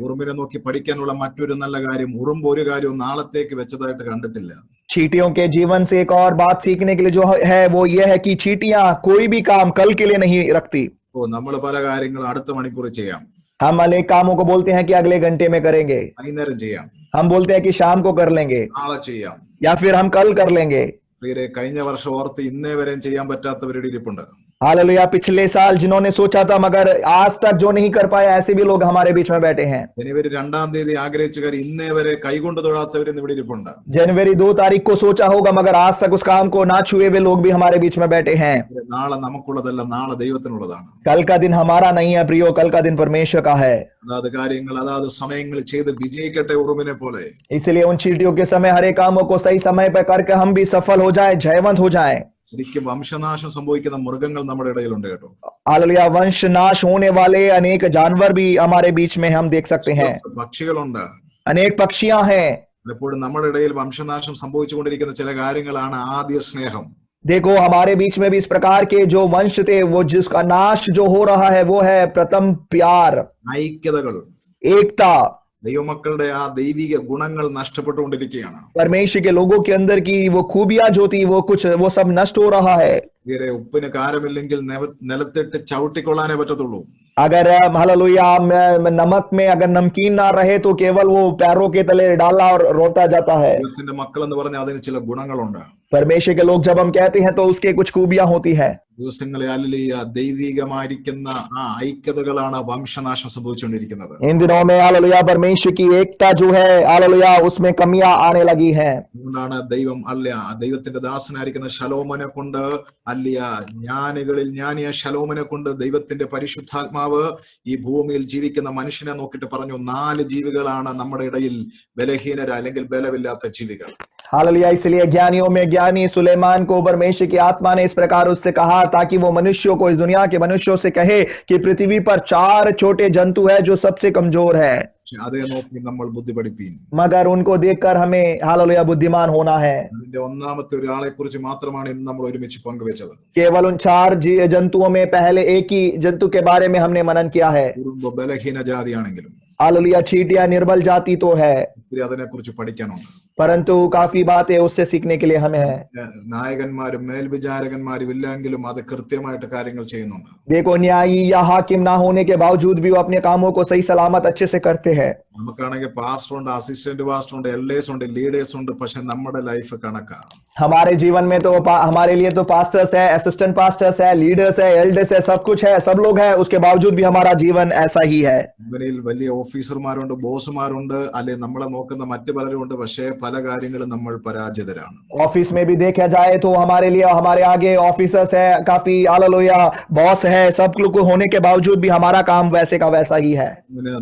Speaker 1: ഉറുമ്പിനെ നോക്കി പഠിക്കാനുള്ള മറ്റൊരു നല്ല കാര്യം, ഉറുമ്പ് ഒരു കാര്യവും നാളത്തേക്ക് വെച്ചതായിട്ട് കണ്ടിട്ടില്ല.
Speaker 2: चींटियों के जीवन से एक और बात सीखने के लिए जो है वो ये है कि चींटियां कोई भी काम कल के लिए नहीं रखती।
Speaker 1: ഓ, നമ്മൾ പല കാര്യങ്ങളും അടുത്ത മണിക്കൂർ ചെയ്യാം,
Speaker 2: हम अनेक कामों को बोलते हैं कि अगले घंटे में करेंगे,
Speaker 1: വൈകുന്നേരം ചെയ്യാം,
Speaker 2: हम बोलते हैं कि शाम को कर लेंगे
Speaker 1: നാളെ ചെയ്യാം.
Speaker 2: या फिर हम कल कर लेंगे।
Speaker 1: പ്രിയരെ, കഴിഞ്ഞ വർഷം ഓർത്ത് ഇന്നേ വരെയും ചെയ്യാൻ പറ്റാത്തവരുടെ ഇരിപ്പുണ്ട്.
Speaker 2: हालेलुया, पिछले साल जिन्होंने सोचा था मगर आज तक जो नहीं कर पाए, ऐसे भी लोग हमारे बीच में बैठे हैं।
Speaker 1: ജനുവരി 2-ാം തീയതി ആഗ്രഹിച്ചുകാർ ഇന്നേ വരെ കൈകൊണ്ട് തൊഴാത്തവരും ഇവിടെ ഇരിപ്പുണ്ട്.
Speaker 2: जनवरी 2 तारीख को सोचा होगा मगर आज तक उस काम को ना छुए हुए लोग भी हमारे बीच में बैठे हैं।
Speaker 1: നാളെ നമുക്കുള്ളതല്ല, നാളെ ദൈവത്തിനുള്ളതാണ്.
Speaker 2: कल का दिन हमारा नहीं है प्रियो, कल का दिन परमेश्वर का है।
Speaker 1: അതാത് കാര്യങ്ങൾ അതാത് സമയങ്ങളിൽ ചെയ്ത് വിജയിക്കട്ടെ ഉറുമ്പിനെ പോലെ.
Speaker 2: इसलिए उन चींटियों के समय हर एक कामों को सही समय पर करके हम भी सफल हो जाए, जयवंत हो जाए।
Speaker 1: ശരിക്കും വംശനാശം സംഭവിക്കുന്ന മൃഗങ്ങൾ നമ്മുടെ ഇടയിലുണ്ട് കേട്ടോ.
Speaker 2: हालेलुया, वंश नाश होने वाले अनेक जानवर भी हमारे बीच में हम देख सकते हैं,
Speaker 1: പക്ഷികളുണ്ട്,
Speaker 2: अनेक पक्षियां हैं।
Speaker 1: പലപ്പോഴും നമ്മുടെ ഇടയിൽ വംശനാശം സംഭവിച്ചുകൊണ്ടിരിക്കുന്ന ചില കാര്യങ്ങളാണ് ആദ്യ സ്നേഹം.
Speaker 2: देखो हमारे बीच में भी इस प्रकार के जो वंश थे, वो जिसका नाश जो हो रहा है वो है प्रथम प्यार,
Speaker 1: ഐക്യതകൾ,
Speaker 2: एकता।
Speaker 1: ദൈവമക്കളുടെ ആ ദൈവിക ഗുണങ്ങൾ നഷ്ടപ്പെട്ടുകൊണ്ടിരിക്കുകയാണ്.
Speaker 2: परमेश्वर के लोगों के अंदर की वो खूबियां जो थी वो सब नष्ट हो रहा है।
Speaker 1: ഇവരെ ഉപ്പിന് കാരമില്ലെങ്കിൽ നിലത്തിട്ട് ചവിട്ടിക്കൊള്ളാനേ പറ്റത്തുള്ളൂ.
Speaker 2: अगर हालेलुया नमक में अगर नमकीन ना रहे तो केवल वो पैरों के तले डाला और रोता जाता है।
Speaker 1: ദൈവത്തിന്റെ മക്കൾ എന്ന് പറഞ്ഞാൽ അതിന് ചില ഗുണങ്ങളുണ്ട്.
Speaker 2: परमेश्वर के लोग जब हम कहते हैं तो उसके कुछ खूबियां होती है।
Speaker 1: ദിവസങ്ങളെ അല്ലേലൂയ ദൈവികമായിരിക്കുന്ന ആ ഐക്യതകളാണ് വംശനാശം സംഭവിച്ചുകൊണ്ടിരിക്കുന്നത്.
Speaker 2: इन दिनों में हालेलुया परमेश्वर की एकता जो है हालेलुया उसमें कमियां आने लगी हैं।
Speaker 1: അതുകൊണ്ടാണ് ദൈവം ദൈവത്തിന്റെ ദാസനായിരിക്കുന്ന ശലോമോനെ കൊണ്ട് ജ്ഞാനികളിൽ ജ്ഞാനിയ ശലോമോനെ കൊണ്ട് ദൈവത്തിന്റെ പരിശുദ്ധാത്മാവ് ഈ ഭൂമിയിൽ ജീവിക്കുന്ന മനുഷ്യനെ നോക്കിയിട്ട് പറഞ്ഞു, 4 ജീവികളാണ് നമ്മുടെ ഇടയിൽ ബലഹീനര അല്ലെങ്കിൽ ബലമില്ലാത്ത ജീവികൾ.
Speaker 2: हालेलुया, इसलिए ज्ञानियों में ज्ञानी सुलेमान को परमेश्वर की आत्मा ने इस प्रकार उससे कहा ताकि वो मनुष्यों को, इस दुनिया के मनुष्यों से कहे कि पृथ्वी पर 4 छोटे जंतु है जो सबसे कमजोर है,
Speaker 1: അതേ നോക്കി നമ്മൾ ബുദ്ധി പഠിപ്പീൻ.
Speaker 2: मगर उनको देखकर हमें हालेलुया बुद्धिमान होना है।
Speaker 1: അതിന്റെ ഒന്നാമത്തെ ഒരാളെ കുറിച്ച് മാത്രമാണ് ഇന്ന് നമ്മൾ ഒരുമിച്ച് പങ്കുവെച്ചത്.
Speaker 2: केवल उन 4 जंतुओं में पहले एक ही जंतु के बारे में हमने मनन किया है।
Speaker 1: കുടുംബ ബലഹീന ജാതിയാണെങ്കിലും
Speaker 2: हालेलुया चींटियां निर्बल जाति तो है,
Speaker 1: അതിനെ കുറിച്ച് പഠിക്കാനുണ്ട്.
Speaker 2: परंतु काफी बातें उससे सीखने के लिए हमें है।
Speaker 1: നായകന്മാരും മേൽവിചാരകന്മാരും ഇല്ലെങ്കിലും അത് കൃത്യമായിട്ട് കാര്യങ്ങൾ ചെയ്യുന്നുണ്ട്.
Speaker 2: देखो न्यायी या हाकिम ना होने के बावजूद भी वो अपने कामों को सही सलामत अच्छे से करते हैं।
Speaker 1: നമുക്കാണെങ്കിൽ പാസ്റ്റർ ഉണ്ട്, അസിസ്റ്റന്റ് പാസ്റ്റർ ഉണ്ട്, എൽഡേഴ്സ് ഉണ്ട്, ലീഡേഴ്സ് ഉണ്ട്, പക്ഷെ നമ്മുടെ ലൈഫ് കണക്കാ.
Speaker 2: हमारे जीवन में तो हमारे लिए तो पास्टर्स है, असिस्टेंट पास्टर्स है, लीडर्स है, एल्डर्स है, सब कुछ है, सब लोग हैं, उसके बावजूद भी हमारा जीवन ऐसा ही है।
Speaker 1: കമ്പനിയിൽ വലിയ ഓഫീസർമാരുണ്ട്, ബോസുമാരുണ്ട്, അല്ലെ നമ്മളെ നോക്കുന്ന മറ്റു പലരും ഉണ്ട്, പക്ഷേ പല കാര്യങ്ങളും നമ്മൾ പരാജിതരാണ്.
Speaker 2: ऑफिस में भी देखा जाए तो हमारे लिए हमारे आगे ऑफिसर्स है, काफी हालेलुया बॉस है, सब लोग होने के बावजूद भी हमारा काम वैसे का वैसा ही है।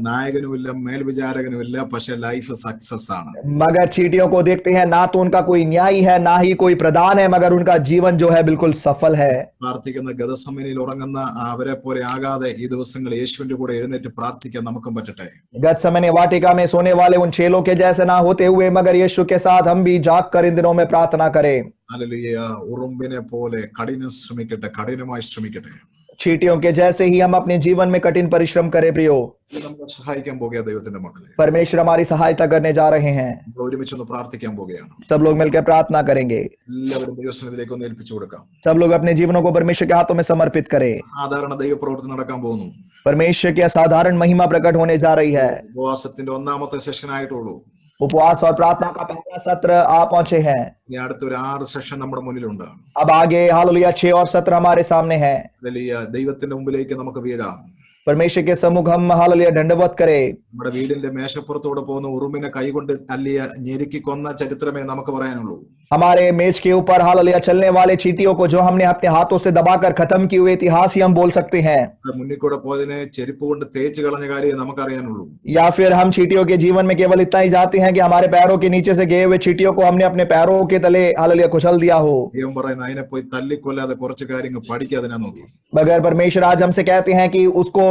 Speaker 1: നായകനുമില്ല, മേൽവിചാര നീതിയാചാരകനുമില്ല, പക്ഷെ ലൈഫ് സക്സസ് ആണ്.
Speaker 2: मगर चींटियों को देखते हैं, ना तो उनका कोई न्याय है ना ही कोई प्रधान है, मगर उनका जीवन जो है बिल्कुल सफल है।
Speaker 1: പ്രാർത്ഥിക്കുന്ന ഗതസമനിൽ ഉറങ്ങുന്ന അവരെ പോലെ ആകാതെ ഈ ദിവസങ്ങൾ യേശുവിന്റെ കൂടെ എഴുന്നേറ്റ് പ്രാർത്ഥിക്കാൻ നമുക്കും പറ്റട്ടെ.
Speaker 2: गतसमने वाटिका में सोने वाले उन चेलों के जैसे ना होते हुए, मगर यीशु के साथ हम भी जाग कर इन दिनों में प्रार्थना करें।
Speaker 1: ഹല്ലേലൂയ. ഉറുമ്പിനെ പോലെ കഠിനമായി ശ്രമിക്കട്ടെ.
Speaker 2: चींटियों के जैसे ही हम अपने जीवन में कठिन परिश्रम करें। प्रियो,
Speaker 1: ഇത് നമ്മളെ സഹായിക്കാൻ പോകുക ദൈവത്തിന്റെ മക്കളെ.
Speaker 2: परमेश्वर हमारी सहायता करने जा रहे हैं।
Speaker 1: നമ്മൾ ഒരുമിച്ചൊന്ന് പ്രാർത്ഥിക്കാൻ പോകുകയാണ്.
Speaker 2: सब लोग मिलकर प्रार्थना करेंगे।
Speaker 1: എല്ലാവരും ദൈവസന്നിധിയിലേക്ക് ഒന്ന് ഏൽപ്പിച്ചു കൊടുക്കാം.
Speaker 2: सब लोग अपने जीवनों को परमेश्वर के हाथों में समर्पित करें।
Speaker 1: സാധാരണ ദൈവപ്രവൃത്തി നടക്കാൻ പോകുന്നു.
Speaker 2: परमेश्वर की असाधारण महिमा प्रकट होने जा रही है।
Speaker 1: ഉപവാസത്തിന്റെ ഒന്നാമത്തെ സെഷൻ ആയിട്ടുള്ളൂ.
Speaker 2: उपवास और प्रार्थना का पहला सत्र आ पहुंचे हैं।
Speaker 1: ഇനി അടുത്തൊരു 6 സെഷൻ നമ്മുടെ മുന്നിലുണ്ട്.
Speaker 2: अब आगे हालेलुया 6 और सत्र हमारे सामने है।
Speaker 1: ഹല്ലേലൂയ. ദൈവത്തിന്റെ മുമ്പിലേക്ക് നമുക്ക് വീഴാം.
Speaker 2: परमेश्वर के सम्मुख हम हालेलुया दंडवत करें।
Speaker 1: നമ്മുടെ വീടിന്റെ മേശപ്പുറത്തൂടെ പോകുന്ന ഉറുമ്പിനെ കൈകൊണ്ട് അല്ലിയ ഞെരുക്കി കൊന്ന ചരിത്രമേ നമുക്ക് പറയാനുള്ളൂ.
Speaker 2: हमारे मेज के ऊपर हालेलुया चलने वाले चींटियों को जो हमने अपने हाथों से दबाकर खत्म किए हुए इतिहास ही हम बोल सकते हैं।
Speaker 1: മുന്നിൽ കൂടെ പോയതിനെ ചെരുപ്പ് കൊണ്ട് തേച്ച് കളഞ്ഞ കാര്യം നമുക്കറിയാനുള്ളൂ.
Speaker 2: या फिर हम चींटियों के जीवन में केवल इतना ही जानते हैं कि हमारे पैरों के नीचे से गए हुए चींटियों को हमने अपने पैरों के तले हालेलुया कुचल दिया हो।
Speaker 1: ദൈവം പറയുന്ന അതിനെ പോയി തല്ലിക്കൊല്ലാതെ കുറച്ച് കാര്യങ്ങൾ പഠിക്കാതിനെ നോക്കി.
Speaker 2: मगर परमेश्वर आज हमसे कहते हैं कि उसको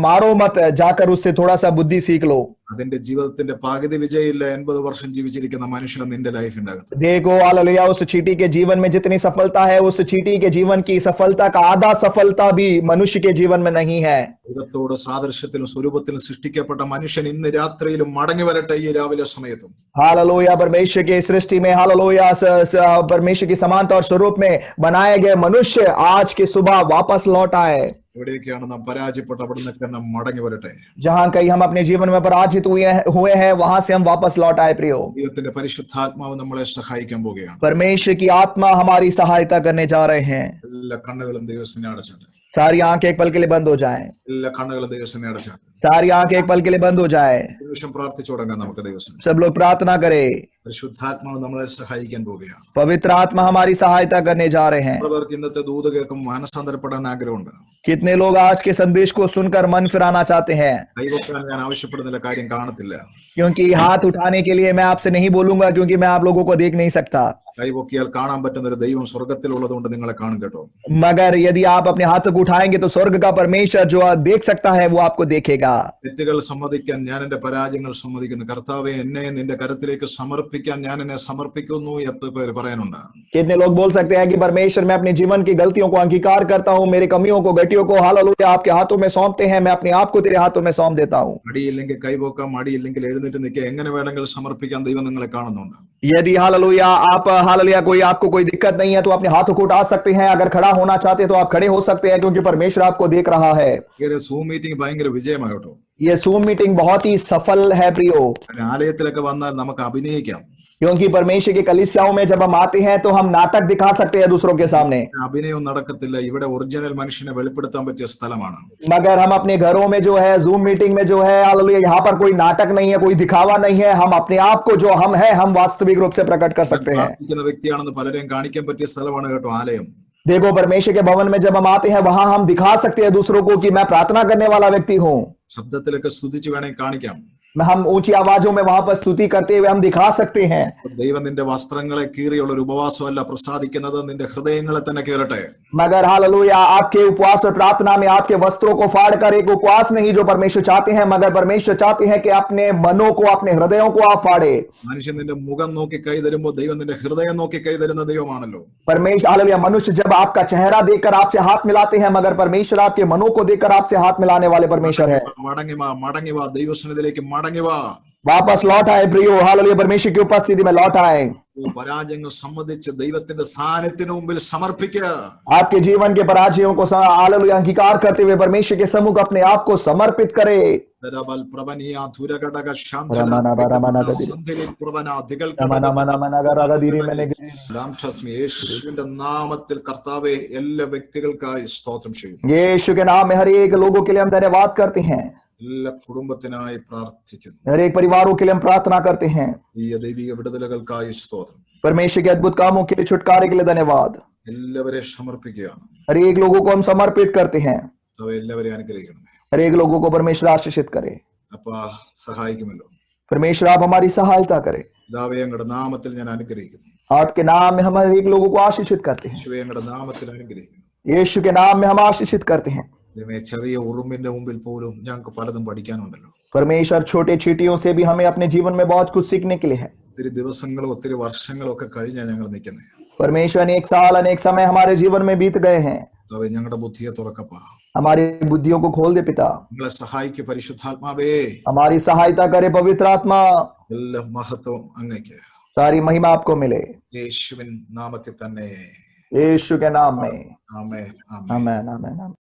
Speaker 2: मारो मत, जाकर उससे थोड़ा सा बुद्धि सीख लो।
Speaker 1: അതിന്റെ ജീവിതത്തിന്റെ പകുതി വിജയമില്ല 80 വർഷം ജീവിച്ചിരിക്കുന്ന മനുഷ്യൻ നിന്റെ ലൈഫിന്റെ അകത്ത്.
Speaker 2: देखो हालेलुया उस चींटी के जीवन में जितनी सफलता है, उस चींटी के जीवन की सफलता का आधा सफलता भी मनुष्य के जीवन में नहीं है।
Speaker 1: ദൈവത്തോട് സാദൃശ്യത്തിലും സ്വരൂപത്തിലും സൃഷ്ടിക്കപ്പെട്ട മനുഷ്യൻ ഇന്ന് രാത്രിയിലും മടങ്ങി വരട്ടെ. ഈ രാവിലെ സമയത്തും
Speaker 2: हालेलुया परमेश्वर के सृष्टि में हालेलुया परमेश्वर की समानता और स्वरूप में बनाए गए मनुष्य आज की सुबह वापस लौट आए।
Speaker 1: എവിടെയൊക്കെയാണ് നാം പരാജയപ്പെട്ട അവിടെ നിന്നൊക്കെ നാം മടങ്ങി വരട്ടെ.
Speaker 2: जहां कहीं हम अपने जीवन में पराजित हुए हैं वहां से हम वापस लौट आए। प्रियो,
Speaker 1: ദൈവത്തിന്റെ പരിശുദ്ധാത്മാവ് നമ്മളെ സഹായിക്കാൻ പോകുകയാണ്.
Speaker 2: परमेश्वर की आत्मा हमारी सहायता करने जा रहे हैं।
Speaker 1: എല്ലാ കണ്ണുകളും ദൈവത്തിനെ അടച്ചാട്ടെ.
Speaker 2: सारी आंखें एक पल के लिए बंद हो जाएं।
Speaker 1: എല്ലാ കണ്ണുകളും ദൈവത്തിനെ അടച്ചാട്ടെ.
Speaker 2: सारी आंखें एक पल के लिए बंद हो जाए।
Speaker 1: നിമിഷം പ്രാർത്ഥിച്ചു തുടങ്ങാം നമുക്ക് ദൈവത്തിന്.
Speaker 2: सब लोग प्रार्थना करें।
Speaker 1: പരിശുദ്ധാത്മാവ് നമ്മളെ സഹായിക്കാൻ പോകുകയാണ്.
Speaker 2: पवित्र आत्मा हमारी सहायता करने जा रहे हैं।
Speaker 1: അവർക്ക് ഇന്നത്തെ ദൂത് കേൾക്കും മാനസാന്തരപ്പെടാൻ ആഗ്രഹമുണ്ട്.
Speaker 2: कितने लोग आज के संदेश को सुनकर मन फिराना चाहते हैं?
Speaker 1: കൈവക്കാൻ ഞാൻ ആവശ്യപ്പെടുന്നില്ല, കാര്യം കാണത്തില്ല.
Speaker 2: क्योंकि हाथ उठाने के लिए मैं आपसे नहीं बोलूंगा, क्योंकि मैं आप लोगों को देख नहीं सकता।
Speaker 1: കൈവക്കിയാൽ കാണാൻ പറ്റുന്ന ഒരു ദൈവം സ്വർഗത്തിലുള്ളതുകൊണ്ട് നിങ്ങളെ കാണും കേട്ടോ.
Speaker 2: मगर यदि आप अपने हाथ को उठाएंगे तो स्वर्ग का परमेश्वर जो देख सकता है वो आपको देखेगा।
Speaker 1: തെറ്റുകൾ സമ്മതിക്കാൻ ഞാൻ എന്റെ പരാജയങ്ങൾ സമ്മതിക്കുന്നു. കർത്താവെ, എന്നെ നിന്റെ കരത്തിലേക്ക് സമർപ്പിക്കാൻ ഞാൻ എന്നെ സമർപ്പിക്കുന്നു എത്ര പേര് പറയാനുണ്ട്.
Speaker 2: कितने लोग बोल सकते हैं कि परमेश्वर मैं अपने जीवन की गलतियों को अंगीकार करता हूँ, मेरी कमियों को घटियों को हालेलुया आपके हाथों में सौंपते हैं, मैं अपने आप को तेरे हाथों में सौंप देता हूँ।
Speaker 1: മടിയില്ലെങ്കിൽ കൈവക്കാം, മടിയില്ലെങ്കിൽ എഴുന്നേറ്റ് നിൽക്കുക. എങ്ങനെ വേണമെങ്കിലും സമർപ്പിക്കാൻ ദൈവം നിങ്ങളെ കാണുന്നുണ്ട്.
Speaker 2: यदि हालेलुया आप हालेलुया आपको कोई दिक्कत नहीं है तो अपने हाथों को उठा सकते हैं। अगर खड़ा होना चाहते हैं तो आप खड़े हो सकते हैं, क्योंकि परमेश्वर आपको देख रहा है।
Speaker 1: സൂം മീറ്റിംഗ് ഭയങ്കര വിജയമാണ് കേട്ടോ.
Speaker 2: ये जूम मीटिंग बहुत ही सफल है प्रियो,
Speaker 1: ആലയത്തിലൊക്കെ വന്നാൽ നമുക്ക് അഭിനയിക്കാം.
Speaker 2: क्योंकि परमेश्वर की कलीसियाओं में जब हम आते हैं तो हम नाटक दिखा सकते हैं दूसरों के सामने।
Speaker 1: അഭിനയം നടക്കത്തില്ല. ഇവിടെ ഒറിജിനൽ മനുഷ്യനെ വെളിപ്പെടുത്താൻ പറ്റിയ സ്ഥലമാണ്.
Speaker 2: मगर हम अपने घरों में जो है जूम मीटिंग में जो है हालेलुया यहाँ पर कोई नाटक नहीं है, कोई दिखावा नहीं है। हम अपने आप को जो हम है हम वास्तविक रूप से प्रकट कर सकते हैं।
Speaker 1: പ്രാർത്ഥിക്കുന്ന വ്യക്തിയാണെന്ന് പലരെയും കാണിക്കാൻ പറ്റിയ സ്ഥലമാണ് കേട്ടോ ആലയം.
Speaker 2: देखो परमेश्वर के भवन में जब हम आते हैं वहां हम दिखा सकते हैं दूसरों को कि मैं प्रार्थना करने वाला व्यक्ति हूँ।
Speaker 1: ശബ്ദത്തിലൊക്കെ സ്തുതിച്ച് വേണമെങ്കിൽ കാണിക്കാം.
Speaker 2: हम ऊंची आवाजों में वहां पर स्तुति करते हुए हम दिखा सकते हैं।
Speaker 1: ദൈവം നിന്റെ വസ്ത്രങ്ങളെ കീറിയുള്ള ഒരു ഉപവാസമല്ല പ്രസാദിക്കുന്നത്, നിന്റെ ഹൃദയങ്ങളെ തന്നെ കീറട്ടെ.
Speaker 2: मगर हालेलुया आपके उपवास और प्रार्थना में आपके वस्त्रों को फाड़ कर एक उपवास नहीं जो परमेश्वर चाहते हैं, मगर परमेश्वर चाहते हैं कि अपने मनों को अपने हृदयों को आप फाड़े।
Speaker 1: മനുഷ്യൻ നിന്റെ മുഖം നോക്കി കൈ തരുമ്പോൾ ദൈവം നിന്റെ ഹൃദയം നോക്കി कई തരുന്ന ദൈവമാണല്ലോ.
Speaker 2: परमेश्वर हालेलुया मनुष्य जब आपका चेहरा देखकर आपसे हाथ मिलाते हैं, मगर परमेश्वर आपके मनों को देखकर आपसे हाथ मिलाने वाले परमेश्वर है।
Speaker 1: മടങ്ങി വാ ദൈവസന്നിധിയിലേക്ക് മടങ്ങി വാ.
Speaker 2: वापस लौट आए प्रियो, हालेलुया परमेश्वर की उपस्थिति में लौट आए।
Speaker 1: പരാജയങ്ങൾ സംബന്ധിച്ച് ദൈവത്തിന്റെ സാന്നിധ്യത്തിന് മുമ്പിൽ സമർപ്പിക്കുക.
Speaker 2: आपके जीवन के पराजयों को हालेलुया अंगीकार करते हुए परमेश्वर के सम्मुख अपने आप को समर्पित करे।
Speaker 1: യേശുവിന്റെ നാമത്തിൽ കർത്താവേ എല്ലാ വ്യക്തികൾക്കായി സ്തോത്രം ചെയ്യുന്നു.
Speaker 2: यीशु के नाम में हर एक लोगों के लिए हम धन्यवाद करते हैं।
Speaker 1: എല്ലാ കുടുംബത്തിനായി പ്രാർത്ഥിക്കുന്നു.
Speaker 2: हर एक परिवारों के लिए हम प्रार्थना करते हैं।
Speaker 1: ഈ ദൈവിക വിടുതലുകൾക്കായി സ്തോത്രം.
Speaker 2: परमेश्वर के अद्भुत कामों के लिए, छुटकारे के लिए धन्यवाद।
Speaker 1: എല്ലാവരെ സമർപ്പിക്കുകയാണ്.
Speaker 2: हर एक लोगों को हम समर्पित करते हैं।
Speaker 1: എല്ലാവരെയും അനുഗ്രഹിക്കണമേ.
Speaker 2: हर एक लोगों को परमेश्वर आशीषित करे।
Speaker 1: അപ്പ സഹായിക്കുമല്ലോ.
Speaker 2: परमेश्वर आप हमारी सहायता करें।
Speaker 1: പിതാവേ, അങ്ങയുടെ നാമത്തിൽ ഞാൻ അനുഗ്രഹിക്കുന്നു.
Speaker 2: आपके नाम में हम हर एक लोगों को आशीषित करते हैं।
Speaker 1: യേശുവേ, അങ്ങയുടെ നാമത്തിൽ അനുഗ്രഹിക്കുന്നു.
Speaker 2: यीशु के नाम में हम आशीषित करते हैं।
Speaker 1: ദൈവമേ, ചെറിയ ഉറുമ്പിന്റെ മുമ്പിൽ പോലും ഞങ്ങൾക്ക് പലതും പഠിക്കാനുണ്ടല്ലോ.
Speaker 2: परमेश्वर छोटे चींटियों से भी हमें अपने जीवन में बहुत कुछ सीखने के लिए है।
Speaker 1: ഒത്തിരി ദിവസങ്ങളും ഒത്തിരി വർഷങ്ങളും ഒക്കെ കഴിഞ്ഞാണ് ഞങ്ങൾ നിൽക്കുന്നത്.
Speaker 2: परमेश्वर अनेक साल अनेक समय हमारे जीवन में बीत गए हैं।
Speaker 1: പിതാവേ, ഞങ്ങളുടെ ബുദ്ധിയെ തുറക്കപ്പാ.
Speaker 2: हमारी बुद्धियों को खोल दे पिता।
Speaker 1: നിങ്ങളെ സഹായിക്കുക പരിശുദ്ധാത്മാവേ.
Speaker 2: हमारी सहायता करे पवित्र आत्मा।
Speaker 1: എല്ലാ മഹത്വം അങ്ങയ്ക്ക്.
Speaker 2: सारी महिमा आपको मिले
Speaker 1: യേശുവിൻ നാമത്തിൽ തന്നെ.
Speaker 2: यीशु के नाम में।
Speaker 1: ആമേൻ, ആമേൻ.
Speaker 2: आमेन आमेन आमेन।